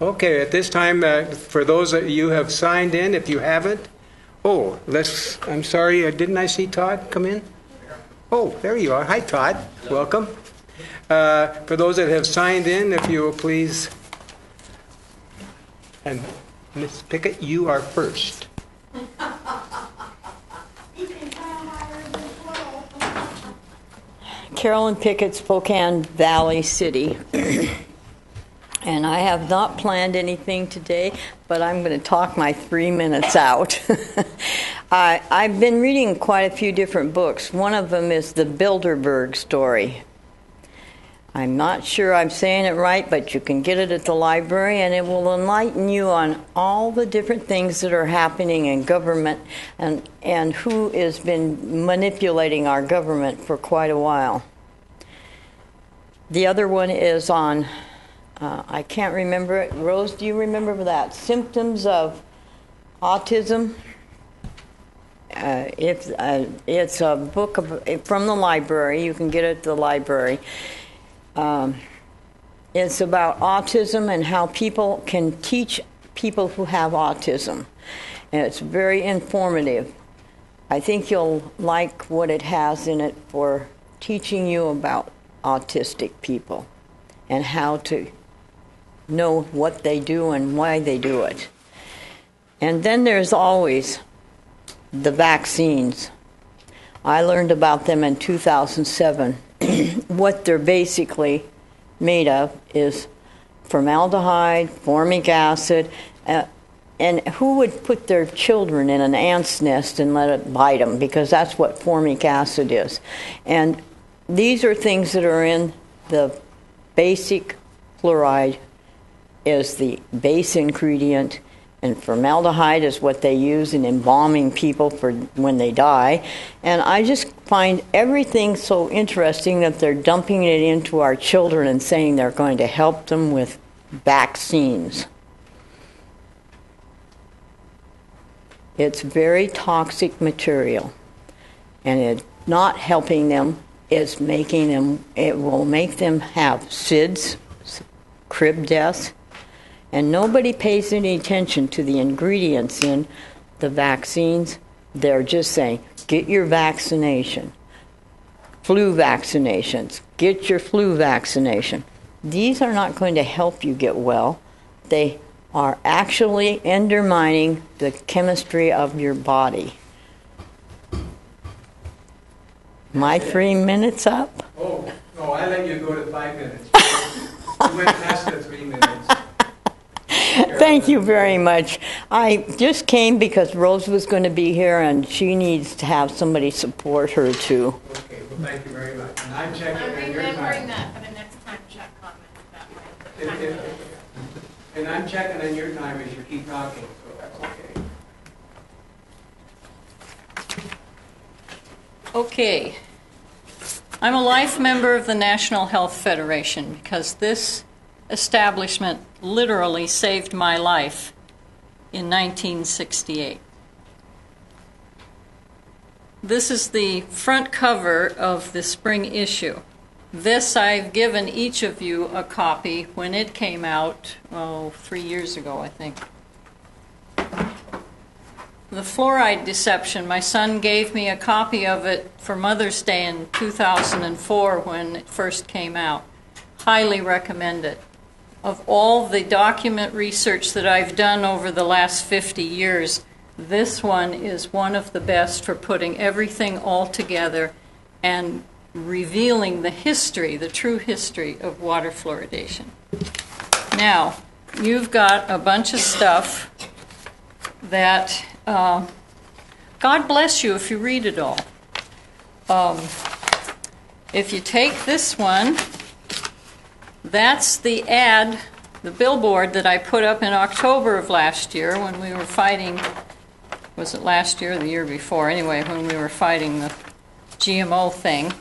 Okay, at this time, for those that you have signed in, if you haven't, I'm sorry, didn't I see Todd come in? Oh, there you are. Hi, Todd. Hello. Welcome. For those that have signed in, if you will please, and Ms. Pickett, you are first. Carolyn Pickett, Spokane Valley City. And I have not planned anything today, but I'm going to talk my 3 minutes out. I've been reading quite a few different books. One of them is the Bilderberg story. I'm not sure I'm saying it right, but you can get it at the library, and it will enlighten you on all the different things that are happening in government and who has been manipulating our government for quite a while. The other one is on, I can't remember it. Rose, do you remember that? Symptoms of autism. It's a book from the library. You can get it at the library. It's about autism and how people can teach people who have autism. And it's very informative. I think you'll like what it has in it for teaching you about autistic people and how to know what they do and why they do it. And then there's always the vaccines. I learned about them in 2007. What they're basically made of is formaldehyde, formic acid, and who would put their children in an ant's nest and let it bite them? Because that's what formic acid is. And these are things that are in the basic fluoride is the base ingredient, and formaldehyde is what they use in embalming people for when they die. And I just find everything so interesting that they're dumping it into our children and saying they're going to help them with vaccines. It's very toxic material, and it's not helping them. It's making them, it will make them have SIDS, crib deaths, and nobody pays any attention to the ingredients in the vaccines. They're just saying, get your vaccination. Flu vaccinations, get your flu vaccination. These are not going to help you get well. They are actually undermining the chemistry of your body. My 3 minutes up? Oh, no, I let you go to 5 minutes. You went past the 3 minutes. Thank you very much. I just came because Rose was going to be here, and she needs to have somebody support her too. Okay, well, thank you very much. And I'm checking on your time. Remembering that for the next time check comment that way. And I'm checking on your time as you keep talking, so that's okay. Okay. I'm a life member of the National Health Federation because this establishment literally saved my life in 1968. This is the front cover of the spring issue. This I've given each of you a copy when it came out, 3 years ago, I think. The fluoride deception, my son gave me a copy of it for Mother's Day in 2004 when it first came out. Highly recommend it. Of all the document research that I've done over the last 50 years, this one is one of the best for putting everything all together and revealing the history, the true history of water fluoridation. Now, you've got a bunch of stuff that, God bless you if you read it all. If you take this one, that's the ad, the billboard that I put up in October of last year when we were fighting, was it last year or the year before? Anyway, when we were fighting the GMO thing.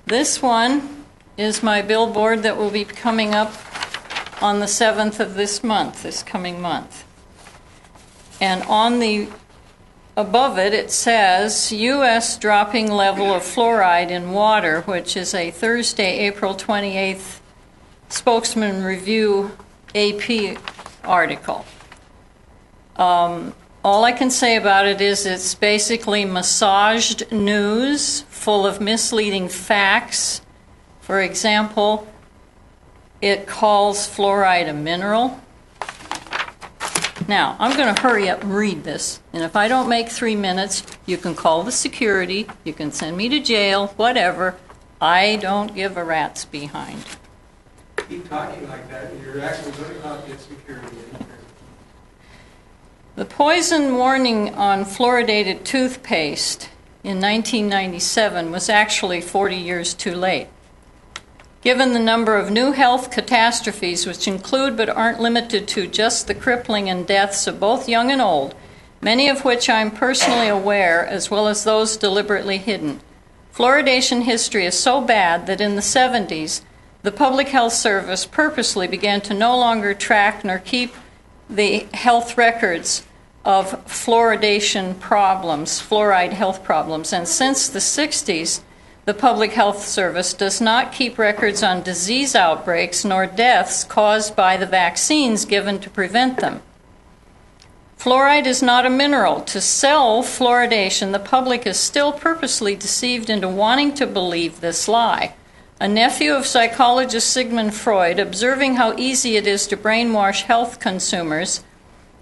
This one is my billboard that will be coming up on the 7th of this month, this coming month. And on the above it, it says U.S. dropping level of fluoride in water, which is a Thursday, April 28th spokesman review AP article. All I can say about it is it's basically massaged news full of misleading facts. For example, it calls fluoride a mineral. Now, I'm going to hurry up and read this, and if I don't make 3 minutes, you can call the security, you can send me to jail, whatever. I don't give a rat's behind. Keep talking like that, and you're actually going to not get security. The poison warning on fluoridated toothpaste in 1997 was actually 40 years too late. Given the number of new health catastrophes, which include but aren't limited to just the crippling and deaths of both young and old, many of which I'm personally aware, as well as those deliberately hidden, fluoridation history is so bad that in the 70s, the Public Health Service purposely began to no longer track nor keep the health records of fluoridation problems, fluoride health problems. And since the 60s, the Public Health Service does not keep records on disease outbreaks nor deaths caused by the vaccines given to prevent them. Fluoride is not a mineral. To sell fluoridation, the public is still purposely deceived into wanting to believe this lie. A nephew of psychologist Sigmund Freud, observing how easy it is to brainwash health consumers,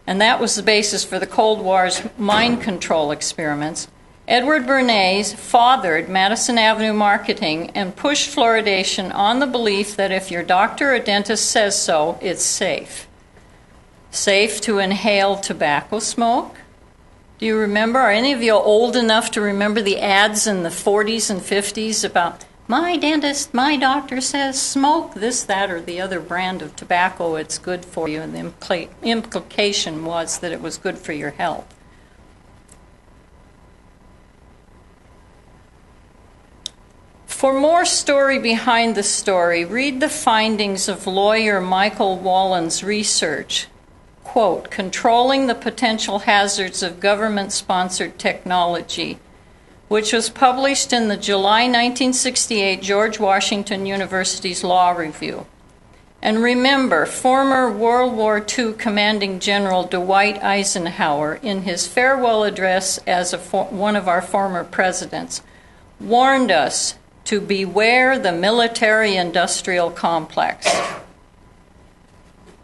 and that was the basis for the Cold War's mind control experiments, Edward Bernays fathered Madison Avenue marketing and pushed fluoridation on the belief that if your doctor or dentist says so, it's safe. Safe to inhale tobacco smoke? Do you remember? Are any of you old enough to remember the ads in the 40s and 50s about, my dentist, my doctor says smoke this, that, or the other brand of tobacco, it's good for you, and the implication was that it was good for your health. For more story behind the story, read the findings of lawyer Michael Wallen's research. Quote, Controlling the Potential Hazards of Government-Sponsored Technology, which was published in the July 1968 George Washington University's Law Review. And remember, former World War II Commanding General Dwight Eisenhower, in his farewell address as one of our former presidents, warned us to beware the military-industrial complex.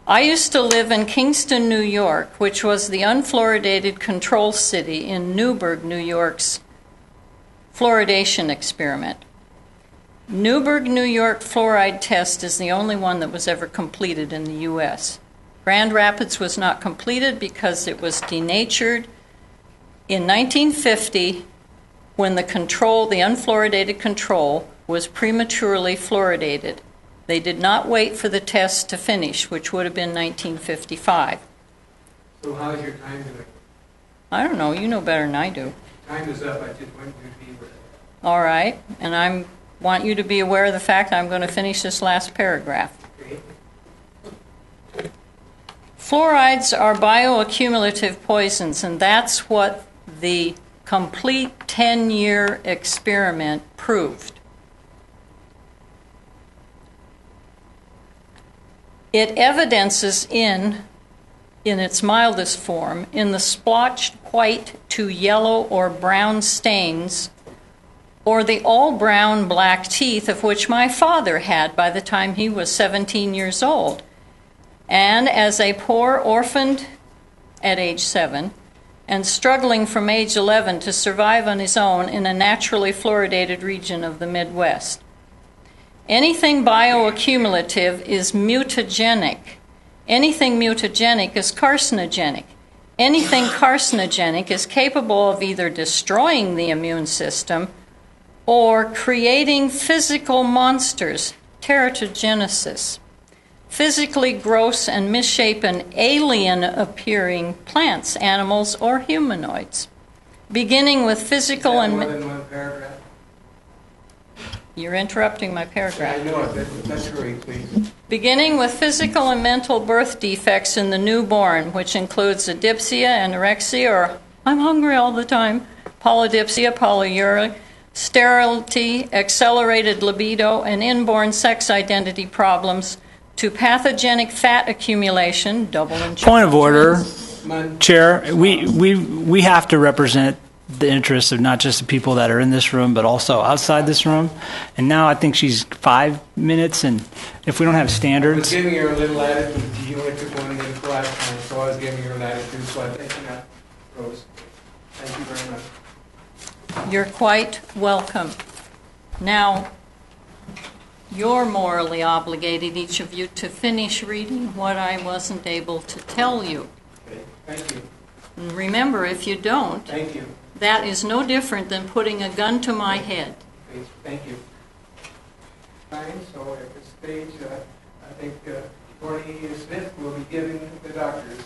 I used to live in Kingston, New York, which was the unfluoridated control city in Newburgh, New York's fluoridation experiment. Newburgh, New York fluoride test is the only one that was ever completed in the U.S. Grand Rapids was not completed because it was denatured in 1950 when the unfluoridated control was prematurely fluoridated. They did not wait for the test to finish, which would have been 1955. So how's your time doing? I don't know. You know better than I do. Time is up. I just want you to be aware. All right. And I want you to be aware of the fact I'm going to finish this last paragraph. Okay. Fluorides are bioaccumulative poisons, and that's what the complete 10-year experiment proved. It evidences in its mildest form, in the splotched white to yellow or brown stains, or the all-brown black teeth of which my father had by the time he was 17 years old. And as a poor orphaned at age 7, and struggling from age 11 to survive on his own in a naturally fluoridated region of the Midwest. Anything bioaccumulative is mutagenic. Anything mutagenic is carcinogenic. Anything carcinogenic is capable of either destroying the immune system or creating physical monsters, teratogenesis. Physically gross and misshapen, alien-appearing plants, animals, or humanoids, beginning with physical and... More than one paragraph? You're interrupting my paragraph. I know it. Let's hurry, please. Beginning with physical and mental birth defects in the newborn, which includes adipsia, anorexia, or I'm hungry all the time, polydipsia, polyuria, sterility, accelerated libido, and inborn sex identity problems, to pathogenic fat accumulation, double injection. Point of order, Man, Chair. We have to represent the interests of not just the people that are in this room, but also outside this room. And now I think she's 5 minutes, and if we don't have I was standards, giving her a little attitude. You only took one minute last time, so I was giving her an attitude. So I thank you, Rose. Thank you very much. You're quite welcome. Now, you're morally obligated, each of you, to finish reading what I wasn't able to tell you. Okay. Thank you. And remember, if you don't, Thank you. that is no different than putting a gun to my head. Thank you. Fine. So at this stage, I think Attorney Smith will be giving the doctor's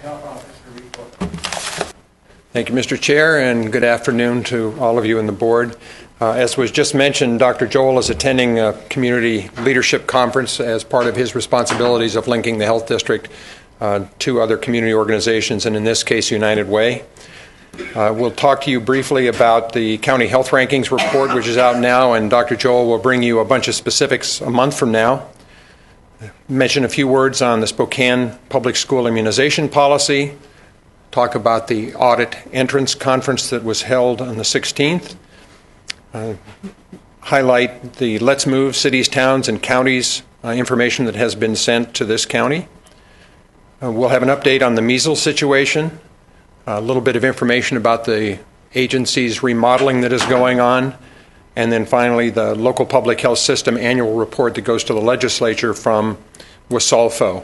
health officer report. Thank you, Mr. Chair, and good afternoon to all of you in the board. As was just mentioned, Dr. Joel is attending a community leadership conference as part of his responsibilities of linking the health district to other community organizations, and in this case, United Way. We'll talk to you briefly about the County Health Rankings report, which is out now, and Dr. Joel will bring you a bunch of specifics a month from now. Mention a few words on the Spokane Public School immunization policy, talk about the audit entrance conference that was held on the 16th, highlight the Let's Move cities, towns, and counties information that has been sent to this county. We'll have an update on the measles situation, a little bit of information about the agency's remodeling that is going on, and then finally the local public health system annual report that goes to the legislature from WSOLFO.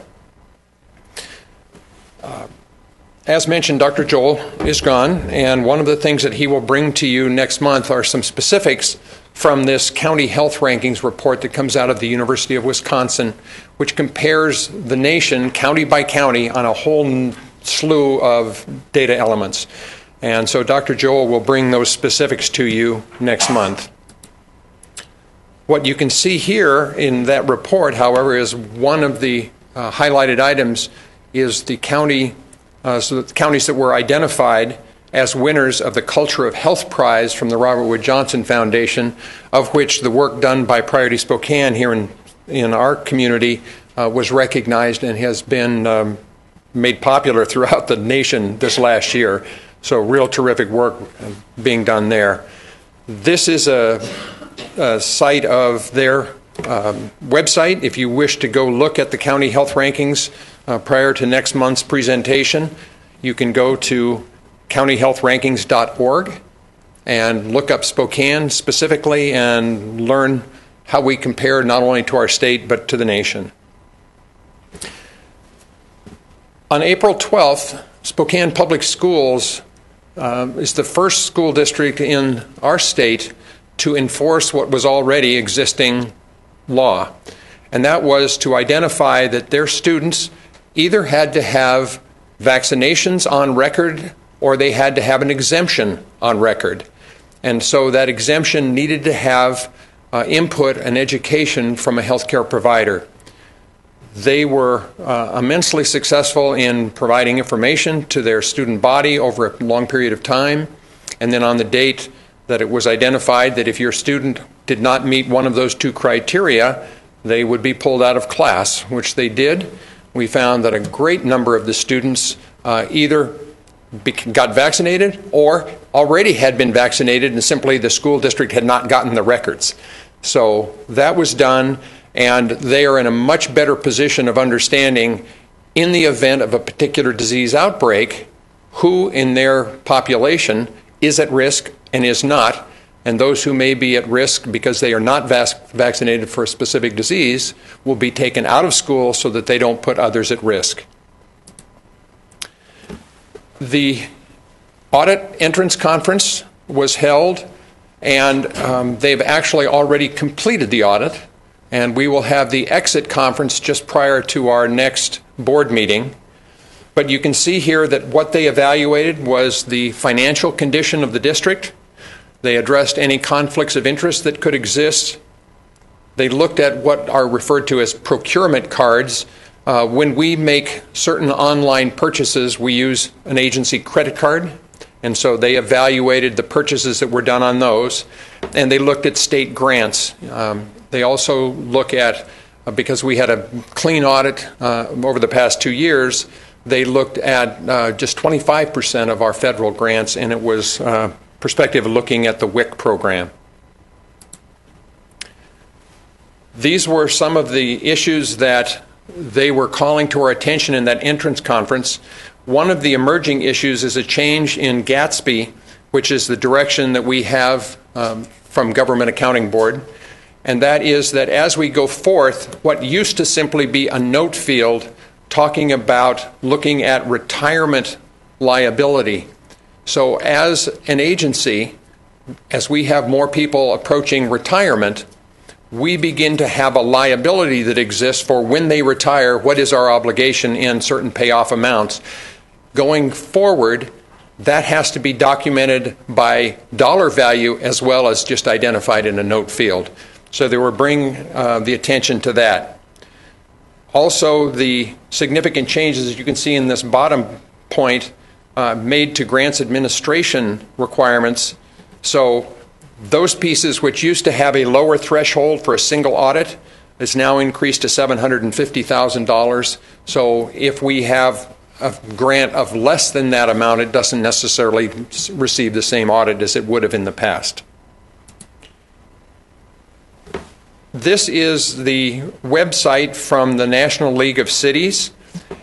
As mentioned, Dr. Joel is gone, and one of the things that he will bring to you next month are some specifics from this County Health Rankings report that comes out of the University of Wisconsin, which compares the nation county by county on a whole slew of data elements. And so Dr. Joel will bring those specifics to you next month. What you can see here in that report, however, is one of the highlighted items is the county, so the counties that were identified as winners of the Culture of Health Prize from the Robert Wood Johnson Foundation, of which the work done by Priority Spokane here in our community was recognized and has been made popular throughout the nation this last year. So real terrific work being done there. This is a site of their website. If you wish to go look at the county health rankings prior to next month's presentation, you can go to countyhealthrankings.org and look up Spokane specifically and learn how we compare not only to our state but to the nation. On April 12th, Spokane Public Schools is the first school district in our state to enforce what was already existing law, and that was to identify that their students either had to have vaccinations on record or they had to have an exemption on record. And so that exemption needed to have input and education from a healthcare provider. They were immensely successful in providing information to their student body over a long period of time, and then on the date that it was identified that if your student did not meet one of those two criteria, they would be pulled out of class, which they did. We found that a great number of the students either got vaccinated or already had been vaccinated, and simply the school district had not gotten the records. So that was done, and they are in a much better position of understanding, in the event of a particular disease outbreak, who in their population is at risk and is not, and those who may be at risk because they are not vaccinated for a specific disease will be taken out of school so that they don't put others at risk. The audit entrance conference was held, and they've actually already completed the audit, and we will have the exit conference just prior to our next board meeting. But you can see here that what they evaluated was the financial condition of the district. They addressed any conflicts of interest that could exist. They looked at what are referred to as procurement cards. When we make certain online purchases, we use an agency credit card. And so they evaluated the purchases that were done on those. And they looked at state grants. They also look at because we had a clean audit over the past 2 years, they looked at just 25% of our federal grants, and it was perspective looking at the WIC program. These were some of the issues that they were calling to our attention in that entrance conference. One of the emerging issues is a change in Gatsby, which is the direction that we have from Government Accounting Board, and that is that as we go forth, what used to simply be a note field talking about looking at retirement liability. So as an agency, as we have more people approaching retirement, we begin to have a liability that exists for when they retire, what is our obligation in certain payoff amounts. Going forward, that has to be documented by dollar value as well as just identified in a note field. So they will bring the attention to that. Also, the significant changes, as you can see in this bottom point, made to grants administration requirements. So those pieces which used to have a lower threshold for a single audit is now increased to $750,000. So if we have a grant of less than that amount, it doesn't necessarily receive the same audit as it would have in the past. This is the website from the National League of Cities,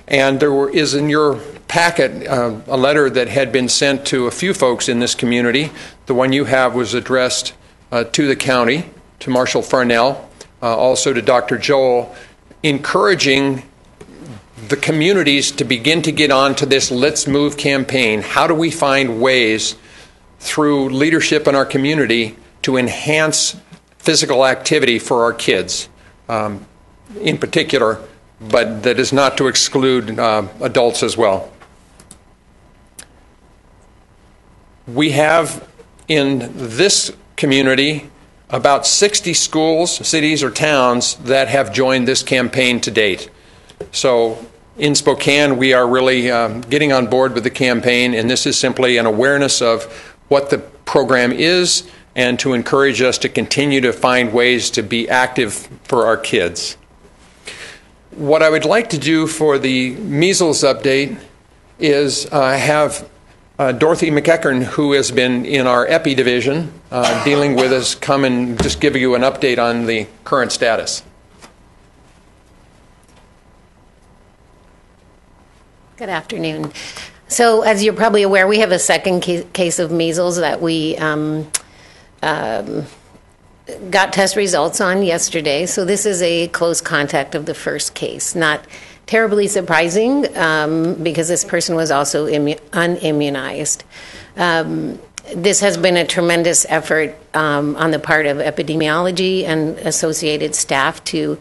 and there is in your packet a letter that had been sent to a few folks in this community. The one you have was addressed to the county, to Marshall Farnell, also to Dr. Joel, encouraging the communities to begin to get on to this Let's Move campaign. How do we find ways through leadership in our community to enhance physical activity for our kids in particular, but that is not to exclude adults as well. We have in this community about 60 schools, cities, or towns that have joined this campaign to date. So in Spokane, we are really getting on board with the campaign, and this is simply an awareness of what the program is and to encourage us to continue to find ways to be active for our kids. What I would like to do for the measles update is have Dorothy McEachern, who has been in our EPI division dealing with us, come and just give you an update on the current status. Good afternoon. So as you're probably aware, we have a second case of measles that we got test results on yesterday. So this is a close contact of the first case. Not terribly surprising because this person was also unimmunized. This has been a tremendous effort on the part of epidemiology and associated staff to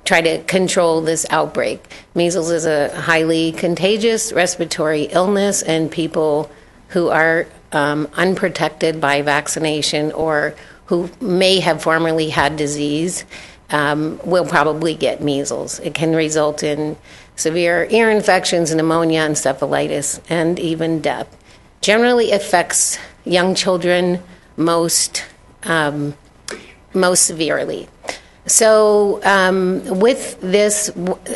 try to control this outbreak. Measles is a highly contagious respiratory illness, and people who are unprotected by vaccination or who may have formerly had disease will probably get measles. It can result in severe ear infections, pneumonia, encephalitis, and even death. Generally affects young children most severely. So with this,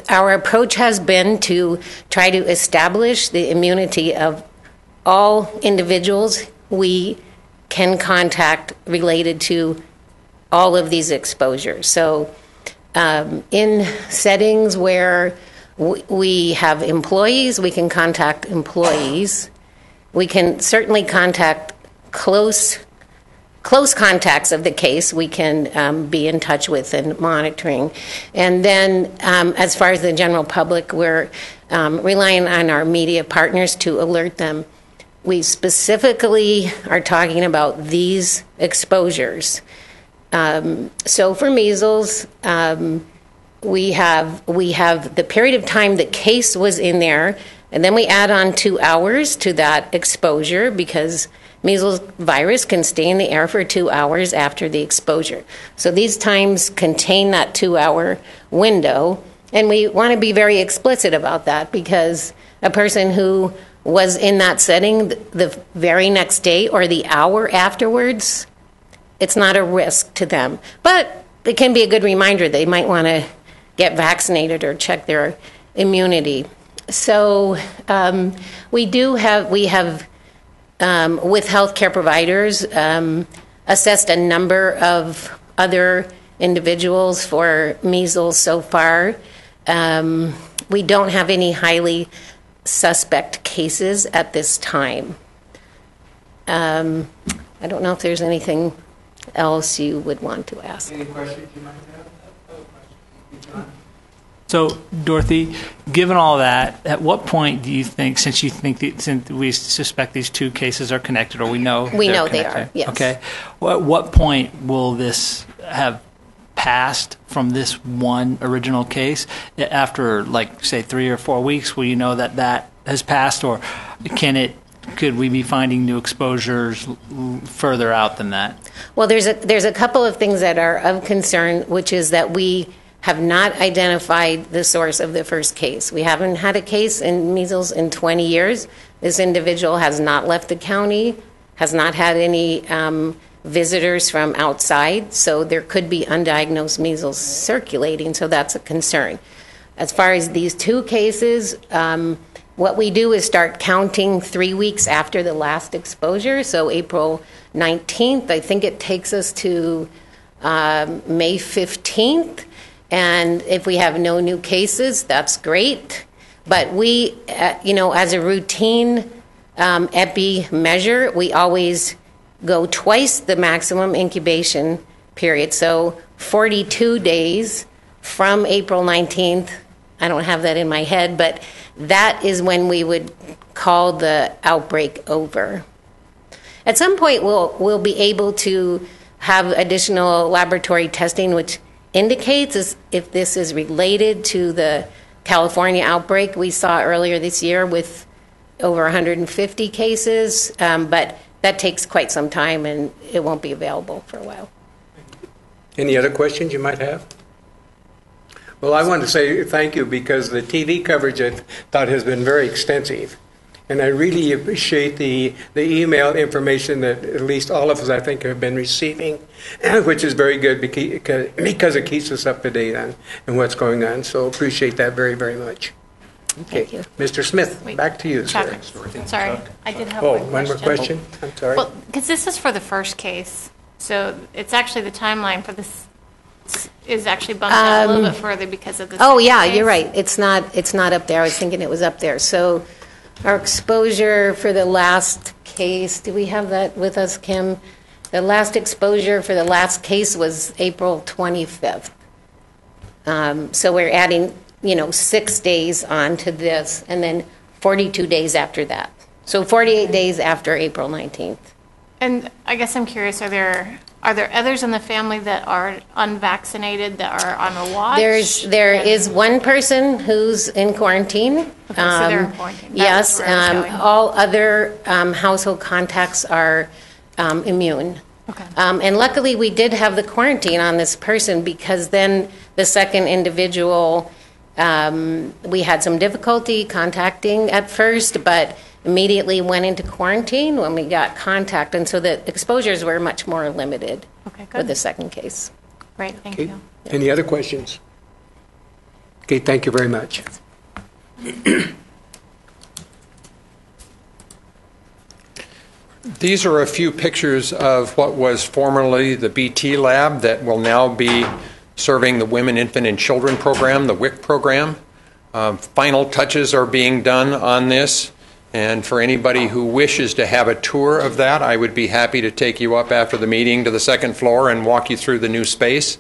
our approach has been to try to establish the immunity of all individuals we can contact related to all of these exposures. So in settings where we have employees, we can contact employees. We can certainly contact close contacts of the case we can be in touch with and monitoring. And then as far as the general public, we're relying on our media partners to alert them. We specifically are talking about these exposures. So for measles, we have the period of time the case was in there, and then we add on 2 hours to that exposure because measles virus can stay in the air for 2 hours after the exposure. So these times contain that 2-hour window, and we want to be very explicit about that because a person who was in that setting the very next day or the hour afterwards, it's not a risk to them. But it can be a good reminder they might want to get vaccinated or check their immunity. So we have with healthcare providers assessed a number of other individuals for measles so far. We don't have any highly suspect cases at this time. I don't know if there's anything else you would want to ask. Any questions you might have? So, Dorothy, given all that, at what point do you think, since we suspect these two cases are connected, or we know they connected, are, yes. Okay, at what point will this have passed from this one original case? After, like, say, 3 or 4 weeks, will you know that has passed, or could we be finding new exposures further out than that? Well, there's a couple of things that are of concern, which is that we have not identified the source of the first case. We haven't had a case in measles in 20 years. This individual has not left the county, has not had any visitors from outside, so there could be undiagnosed measles circulating, so that's a concern. As far as these two cases, what we do is start counting 3 weeks after the last exposure, so April 19th. I think it takes us to May 15th. And if we have no new cases, that's great. But we, as a routine epi measure, we always go twice the maximum incubation period. So 42 days from April 19th. I don't have that in my head, but that is when we would call the outbreak over. At some point, we'll be able to have additional laboratory testing, which indicates if this is related to the California outbreak we saw earlier this year with over 150 cases, but that takes quite some time and it won't be available for a while. Any other questions you might have? Well, I want to say thank you because the TV coverage I thought has been very extensive. And I really appreciate the email information that at least all of us, I think, have been receiving, which is very good because it keeps us up to date on what's going on. So appreciate that very, very much. Okay. Thank you. Mr. Smith, back to you, Chuck, sir. sorry, I did have Oh, one question. one more question? I'm sorry. Well, because this is for the first case, so it's actually the timeline for this is actually bumped up a little bit further because of the Oh, second yeah, case. you're right. It's not up there. I was thinking it was up there. So our exposure for the last case, do we have that with us, Kim? The last exposure for the last case was April 25th. So we're adding, 6 days onto this, and then 42 days after that. So 48 days after April 19th. And I guess I'm curious, are there others in the family that are unvaccinated that are on a watch? There is one person who's in quarantine. Okay, so they're in quarantine. That Yes, was where I was going. all other household contacts are immune. Okay. And luckily, we did have the quarantine on this person because then the second individual, we had some difficulty contacting at first, but immediately went into quarantine when we got contact, and so the exposures were much more limited Okay, with good. the second case. Great, thank Okay. you. Any other questions? Okay, thank you very much. These are a few pictures of what was formerly the BT lab that will now be serving the Women, Infant, and Children program, the WIC program. Final touches are being done on this, and for anybody who wishes to have a tour of that, I would be happy to take you up after the meeting to the second floor and walk you through the new space.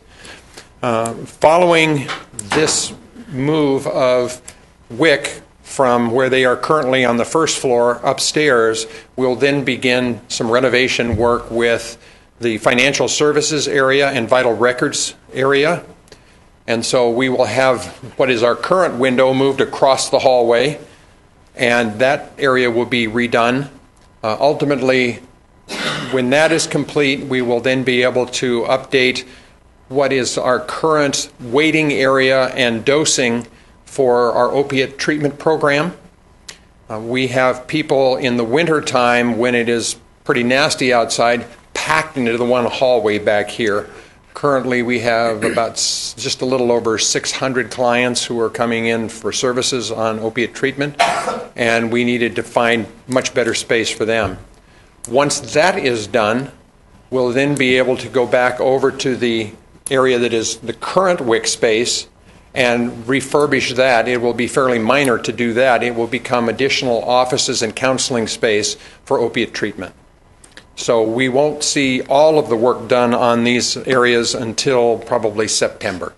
Following this move of WIC from where they are currently on the first floor upstairs, we'll then begin some renovation work with the financial services area and vital records area. And so we will have what is our current window moved across the hallway, and that area will be redone. Ultimately, when that is complete, we will then be able to update what is our current waiting area and dosing for our opiate treatment program. We have people in the winter time when it is pretty nasty outside packed into the one hallway back here Currently, we have about just a little over 600 clients who are coming in for services on opiate treatment, and we needed to find much better space for them. Once that is done, we'll then be able to go back over to the area that is the current WIC space and refurbish that. It will be fairly minor to do that. It will become additional offices and counseling space for opiate treatment. So we won't see all of the work done on these areas until probably September.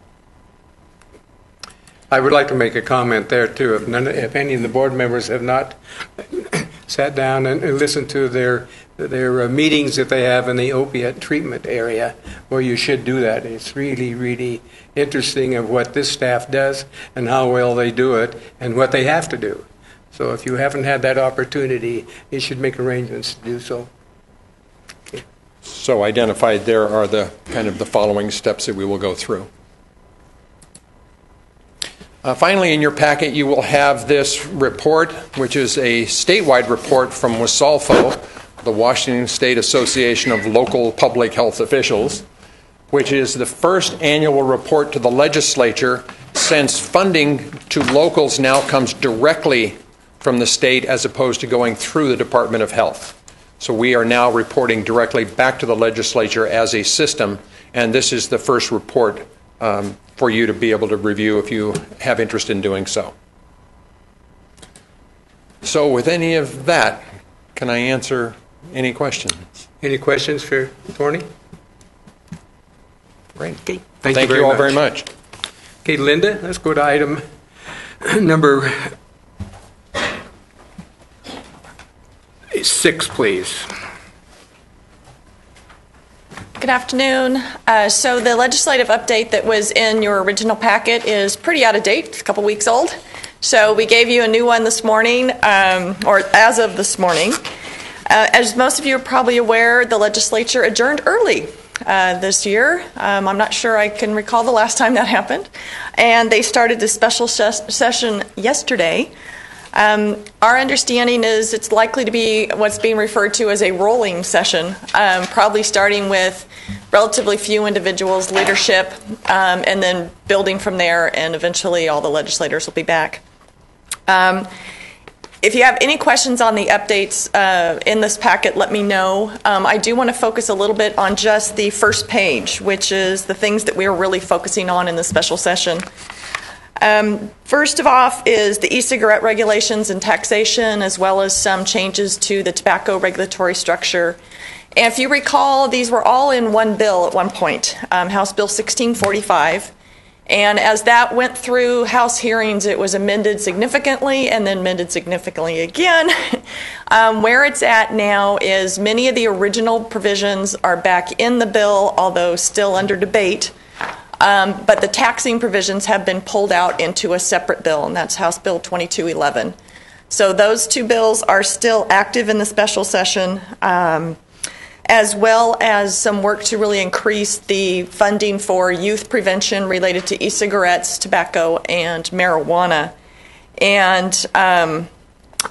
I would like to make a comment there too. If any of the board members have not sat down and listened to their meetings that they have in the opiate treatment area, well, you should do that. It's really, really interesting of what this staff does and how well they do it and what they have to do. So if you haven't had that opportunity, you should make arrangements to do so. So identified there are the kind of the following steps that we will go through. Finally, in your packet, you will have this report, which is a statewide report from WSALFO, the Washington State Association of Local Public Health Officials, which is the first annual report to the legislature since funding to locals now comes directly from the state as opposed to going through the Department of Health. So we are now reporting directly back to the legislature as a system, and this is the first report for you to be able to review if you have interest in doing so. So with any of that, can I answer any questions? Any questions for Tony? Great. Okay. Thank you all very much. Okay, Linda, let's go to item number 6, please. Good afternoon. So the legislative update that was in your original packet is pretty out of date. It's a couple weeks old. So we gave you a new one this morning, or as of this morning. As most of you are probably aware, the legislature adjourned early this year. I'm not sure I can recall the last time that happened. And they started the special session yesterday. Our understanding is it's likely to be what's being referred to as a rolling session, probably starting with relatively few individuals, leadership, and then building from there, and eventually all the legislators will be back. If you have any questions on the updates in this packet, let me know. I do want to focus a little bit on just the first page, which is the things that we're really focusing on in the special session. First of all is the e-cigarette regulations and taxation, as well as some changes to the tobacco regulatory structure. And if you recall, these were all in one bill at one point, House Bill 1645. And as that went through House hearings, it was amended significantly and then amended significantly again. Where it's at now is many of the original provisions are back in the bill, although still under debate. But the taxing provisions have been pulled out into a separate bill, and that's House Bill 2211. So those two bills are still active in the special session, as well as some work to really increase the funding for youth prevention related to e-cigarettes, tobacco, and marijuana. And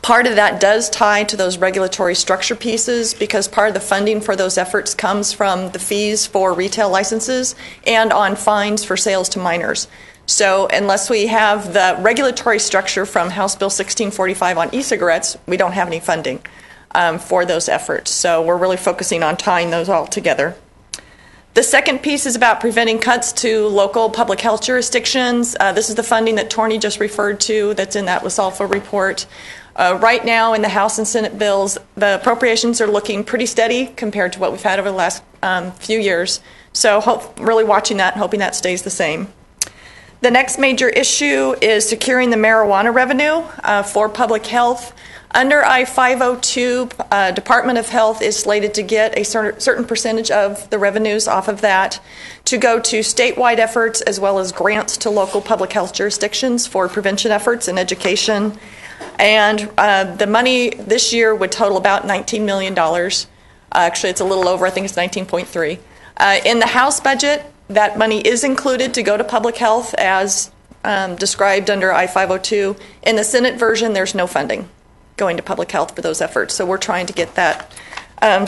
part of that does tie to those regulatory structure pieces, because part of the funding for those efforts comes from the fees for retail licenses and on fines for sales to minors. So unless we have the regulatory structure from House Bill 1645 on e-cigarettes, we don't have any funding for those efforts. So we're really focusing on tying those all together. The second piece is about preventing cuts to local public health jurisdictions. This is the funding that Torney just referred to that's in that WSALFO report. Right now in the House and Senate bills, the appropriations are looking pretty steady compared to what we've had over the last few years. So really watching that and hoping that stays the same. The next major issue is securing the marijuana revenue for public health. Under I-502, Department of Health is slated to get a certain percentage of the revenues off of that to go to statewide efforts, as well as grants to local public health jurisdictions for prevention efforts and education. And the money this year would total about $19 million. Actually, it's a little over. I think it's 19.3. In the House budget, that money is included to go to public health as described under I-502. In the Senate version, there's no funding going to public health for those efforts. So we're trying to get that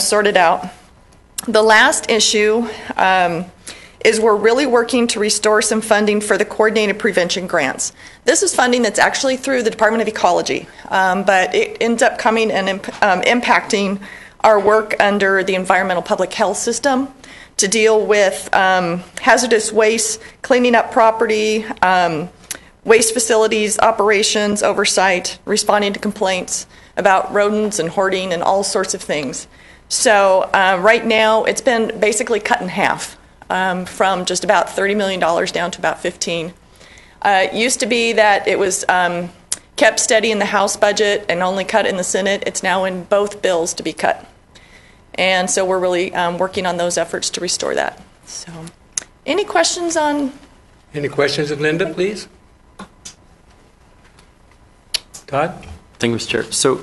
sorted out. The last issue is we're really working to restore some funding for the coordinated prevention grants. This is funding that's actually through the Department of Ecology, but it ends up coming and impacting our work under the environmental public health system to deal with hazardous waste, cleaning up property, waste facilities, operations, oversight, responding to complaints about rodents and hoarding and all sorts of things. So right now it's been basically cut in half from just about $30 million down to about 15. It used to be that it was kept steady in the House budget and only cut in the Senate. It's now in both bills to be cut. And so we're really working on those efforts to restore that. So any questions on? Any questions of Linda, please? Todd? Thank you, Mr. Chair. So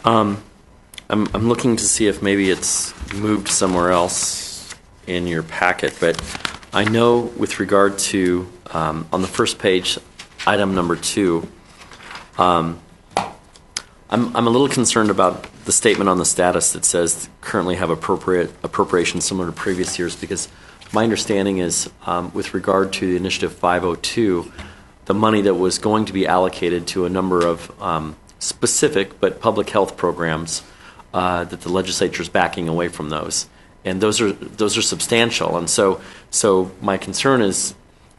I'm looking to see if maybe it's moved somewhere else in your packet, but I know with regard to, on the first page, item number 2, I'm a little concerned about the statement on the status that says currently have appropriations similar to previous years, because my understanding is with regard to the Initiative 502, the money that was going to be allocated to a number of specific but public health programs that the legislature is backing away from those, and those are substantial. And so my concern is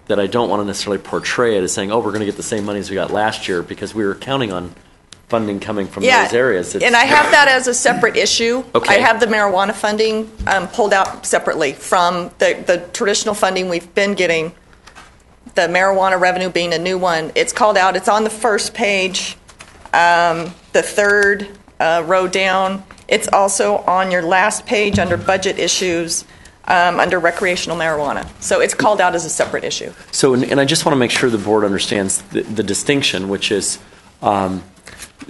that I don't want to necessarily portray it as saying, oh, we're going to get the same money as we got last year, because we were counting on funding coming from those areas. And I have that as a separate issue. Okay. I have the marijuana funding pulled out separately from the traditional funding we've been getting, the marijuana revenue being a new one. It's called out. It's on the first page, the third row down. It's also on your last page under budget issues, under recreational marijuana. So it's called out as a separate issue. So, and I just want to make sure the board understands the distinction, which is,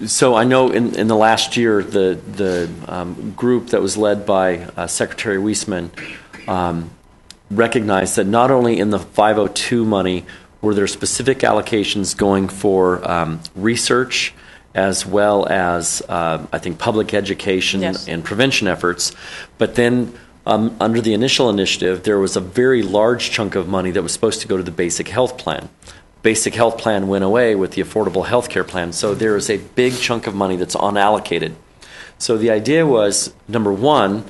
so I know in the last year, the group that was led by Secretary Weisman recognized that not only in the 502 money were there specific allocations going for research, as well as, I think, public education and prevention efforts. But then under the initial initiative, there was a very large chunk of money that was supposed to go to the basic health plan. Basic health plan went away with the affordable health care plan. So there is a big chunk of money that's unallocated. So the idea was, number one,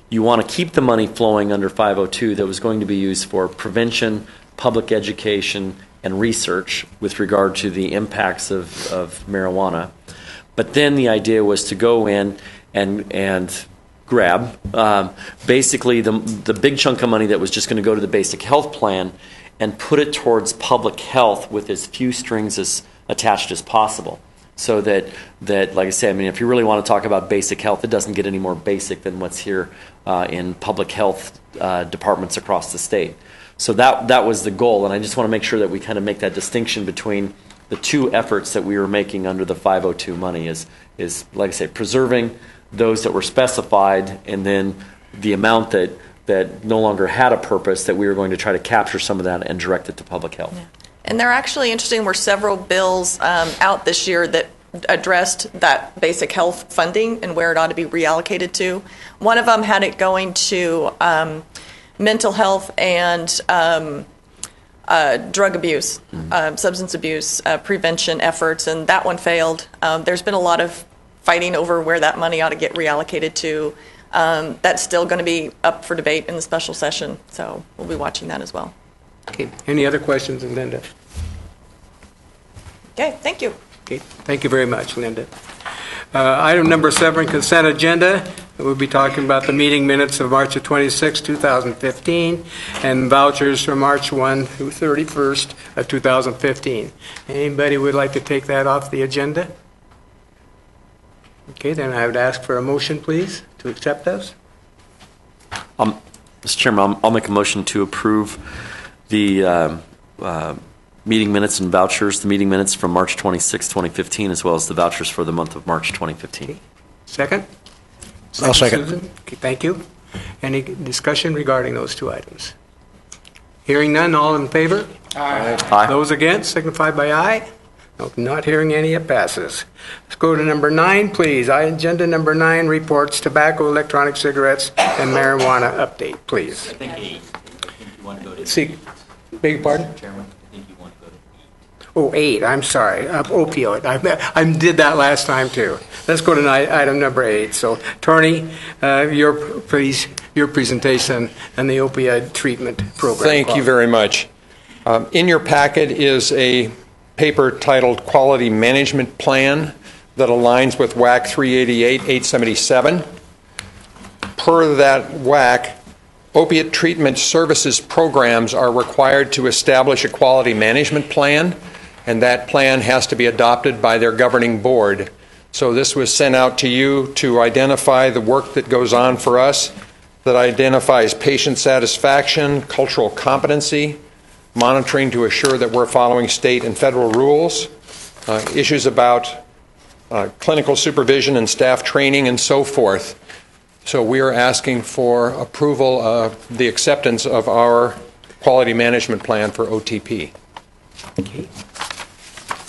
you want to keep the money flowing under 502 that was going to be used for prevention, public education, and research with regard to the impacts of marijuana. But then the idea was to go in and grab basically the big chunk of money that was just going to go to the basic health plan and put it towards public health with as few strings as attached as possible. So that, like I say, I mean, if you really want to talk about basic health, it doesn't get any more basic than what's here in public health departments across the state. So that was the goal, and I just want to make sure that we kind of make that distinction between the two efforts that we were making under the 502 money is like I say, preserving those that were specified, and then the amount that no longer had a purpose, that we were going to try to capture some of that and direct it to public health. Yeah. And there actually, interesting, were several bills out this year that addressed that basic health funding and where it ought to be reallocated to. One of them had it going to mental health and drug abuse, substance abuse prevention efforts, and that one failed. There's been a lot of fighting over where that money ought to get reallocated to. That's still going to be up for debate in the special session, so we'll be watching that as well. Okay. Any other questions, Linda? Okay, thank you. Okay. Thank you very much, Linda. Item number 7, consent agenda. We'll be talking about the meeting minutes of March 26, 2015, and vouchers from March 1 through 31st of 2015. Anybody would like to take that off the agenda? Okay, then I would ask for a motion, please, to accept those. Mr. Chairman, I'll make a motion to approve the meeting minutes and vouchers, the meeting minutes from March 26, 2015, as well as the vouchers for the month of March 2015. Second? I'll second. Susan? Okay, thank you. Any discussion regarding those two items? Hearing none, all in favor? Aye. Aye. Those against signify by aye. No, not hearing any, it passes. Let's go to number 9, please. Agenda number 9, reports, tobacco, electronic cigarettes, and marijuana update, please. want to go to See, beg your pardon? Mr. Chairman, I think you want to go to 8. Oh, 8, I'm sorry. Opioid. I did that last time, too. Let's go to item number 8. So, Tony, your presentation on the opioid treatment program. Thank you very much. In your packet is a paper titled Quality Management Plan that aligns with WAC 388-877. Per that WAC, opiate treatment services programs are required to establish a quality management plan, and that plan has to be adopted by their governing board. So this was sent out to you to identify the work that goes on for us, that identifies patient satisfaction, cultural competency, monitoring to assure that we're following state and federal rules, issues about clinical supervision and staff training, and so forth. So we are asking for approval of the acceptance of our quality management plan for OTP. Okay.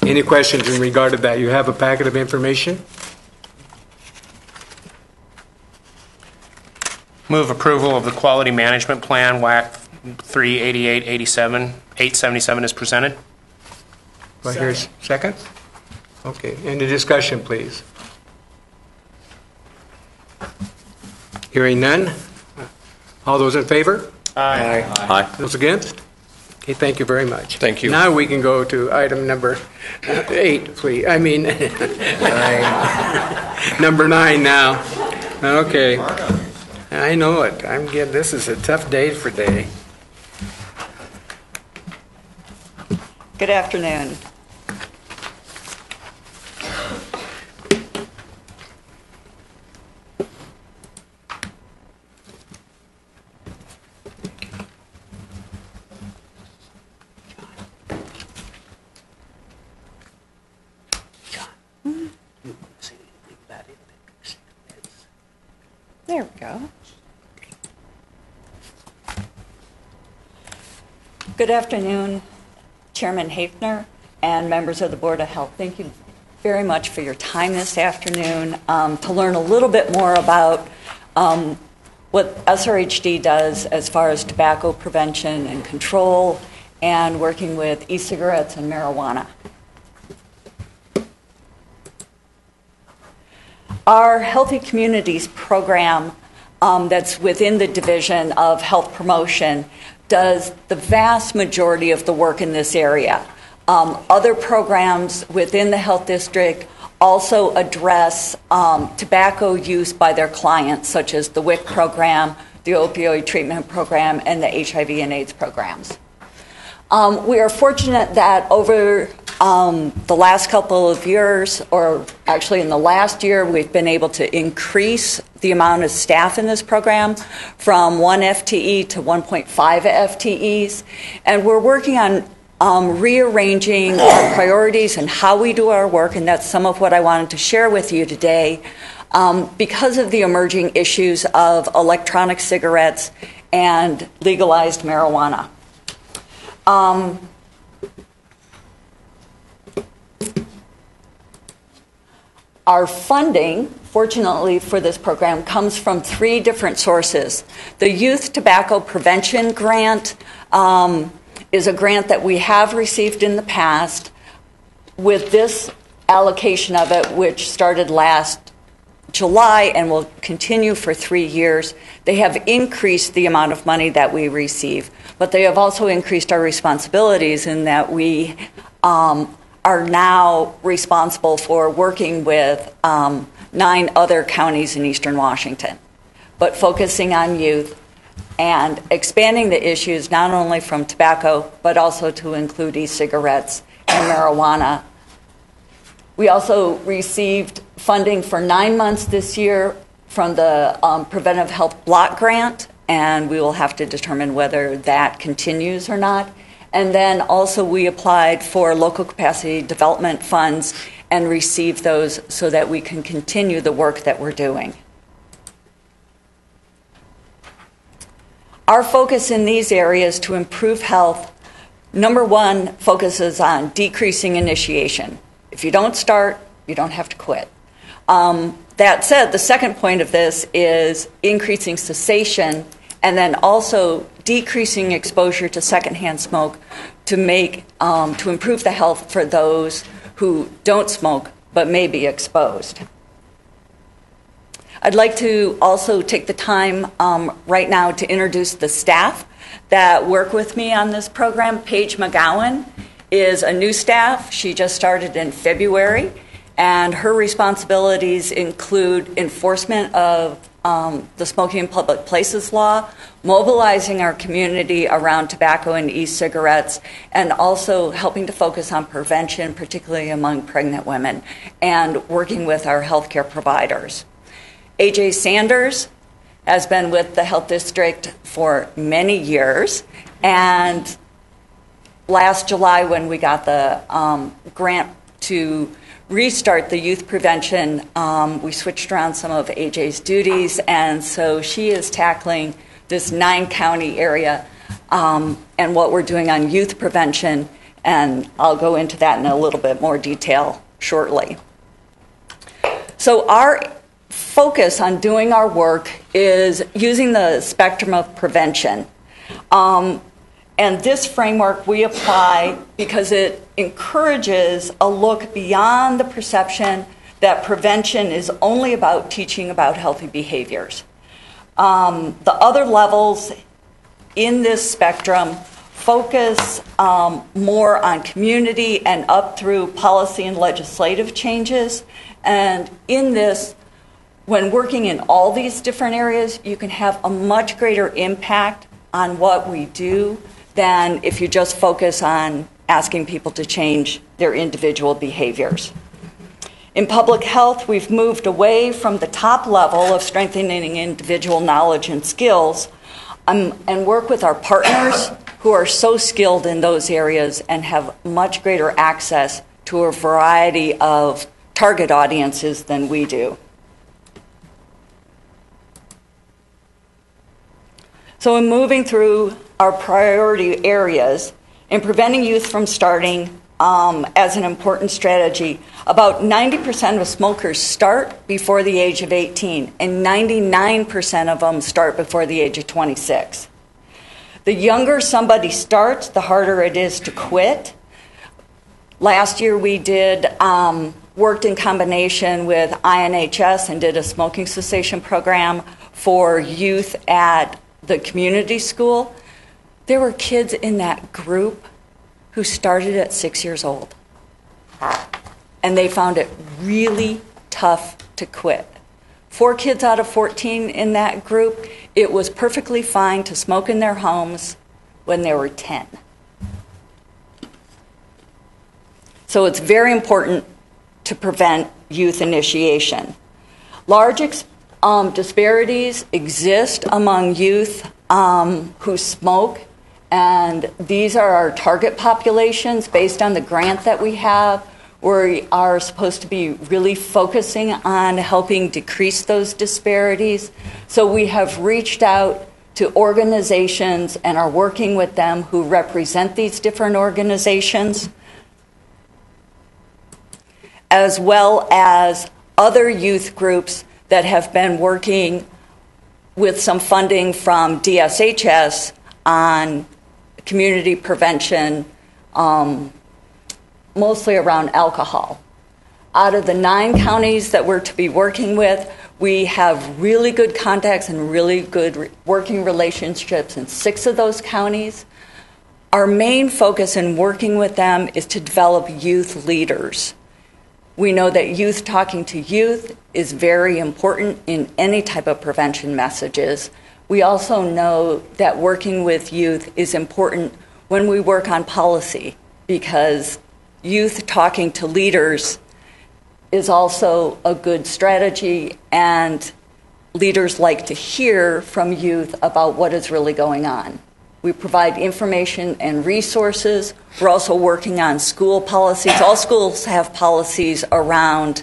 Any questions in regard to that? You have a packet of information? Move approval of the quality management plan, WAC 388-877 is presented. Do I hear a second? Okay. Any discussion, please? Hearing none. All those in favor? Aye. Aye. Those against? Okay, thank you very much. Thank you. Now we can go to item number 8, please. I mean, number 9 now. Okay. I know it. This is a tough day for Day. Good afternoon. There we go. Good afternoon, Chairman Hafner and members of the Board of Health. Thank you very much for your time this afternoon to learn a little bit more about what SRHD does as far as tobacco prevention and control and working with e-cigarettes and marijuana. Our Healthy Communities program that's within the Division of Health Promotion does the vast majority of the work in this area. Other programs within the Health District also address tobacco use by their clients, such as the WIC program, the opioid treatment program, and the HIV and AIDS programs. We are fortunate that over the last couple of years, or actually in the last year, we've been able to increase the amount of staff in this program from 1 FTE to 1.5 FTEs. And we're working on rearranging our priorities and how we do our work, and that's some of what I wanted to share with you today because of the emerging issues of electronic cigarettes and legalized marijuana. Our funding, fortunately for this program, comes from 3 different sources. The Youth Tobacco Prevention Grant is a grant that we have received in the past. With this allocation of it, which started last July and will continue for 3 years, they have increased the amount of money that we receive, but they have also increased our responsibilities in that we are now responsible for working with 9 other counties in eastern Washington, but focusing on youth and expanding the issues not only from tobacco, but also to include e-cigarettes and marijuana. We also received funding for 9 months this year from the Preventive Health Block Grant, and we will have to determine whether that continues or not. And then also we applied for local capacity development funds and received those so that we can continue the work that we're doing. Our focus in these areas to improve health, number 1, focuses on decreasing initiation. If you don't start, you don't have to quit. That said, the second point of this is increasing cessation and then also decreasing exposure to secondhand smoke to improve the health for those who don't smoke but may be exposed. I'd like to also take the time right now to introduce the staff that work with me on this program. Paige McGowan is a new staff. She just started in February, and her responsibilities include enforcement of the Smoking in Public Places law, mobilizing our community around tobacco and e-cigarettes, and also helping to focus on prevention, particularly among pregnant women, and working with our healthcare providers. AJ Sanders has been with the Health District for many years, and last July when we got the grant to restart the youth prevention, we switched around some of AJ's duties, and so she is tackling this 9-county area and what we're doing on youth prevention, and I'll go into that in a little bit more detail shortly. So our focus on doing our work is using the spectrum of prevention. And this framework we apply because it encourages a look beyond the perception that prevention is only about teaching about healthy behaviors. The other levels in this spectrum focus more on community and up through policy and legislative changes. And in this, when working in all these different areas, you can have a much greater impact on what we do than if you just focus on asking people to change their individual behaviors. In public health, we've moved away from the top level of strengthening individual knowledge and skills and work with our partners who are so skilled in those areas and have much greater access to a variety of target audiences than we do. So in moving through our priority areas, in preventing youth from starting as an important strategy, about 90% of smokers start before the age of 18, and 99% of them start before the age of 26. The younger somebody starts, the harder it is to quit. Last year we worked in combination with INHS and did a smoking cessation program for youth at the community school. There were kids in that group who started at 6 years old. And they found it really tough to quit. 4 kids out of 14 in that group, it was perfectly fine to smoke in their homes when they were 10. So it's very important to prevent youth initiation. Large disparities exist among youth who smoke, and these are our target populations based on the grant that we have. We are supposed to be really focusing on helping decrease those disparities. So we have reached out to organizations and are working with them who represent these different organizations, as well as other youth groups that have been working with some funding from DSHS on community prevention, mostly around alcohol. Out of the 9 counties that we're to be working with, we have really good contacts and really good working relationships in 6 of those counties. Our main focus in working with them is to develop youth leaders. We know that youth talking to youth is very important in any type of prevention messages. We also know that working with youth is important when we work on policy, because youth talking to leaders is also a good strategy, and leaders like to hear from youth about what is really going on. We provide information and resources. We're also working on school policies. All schools have policies around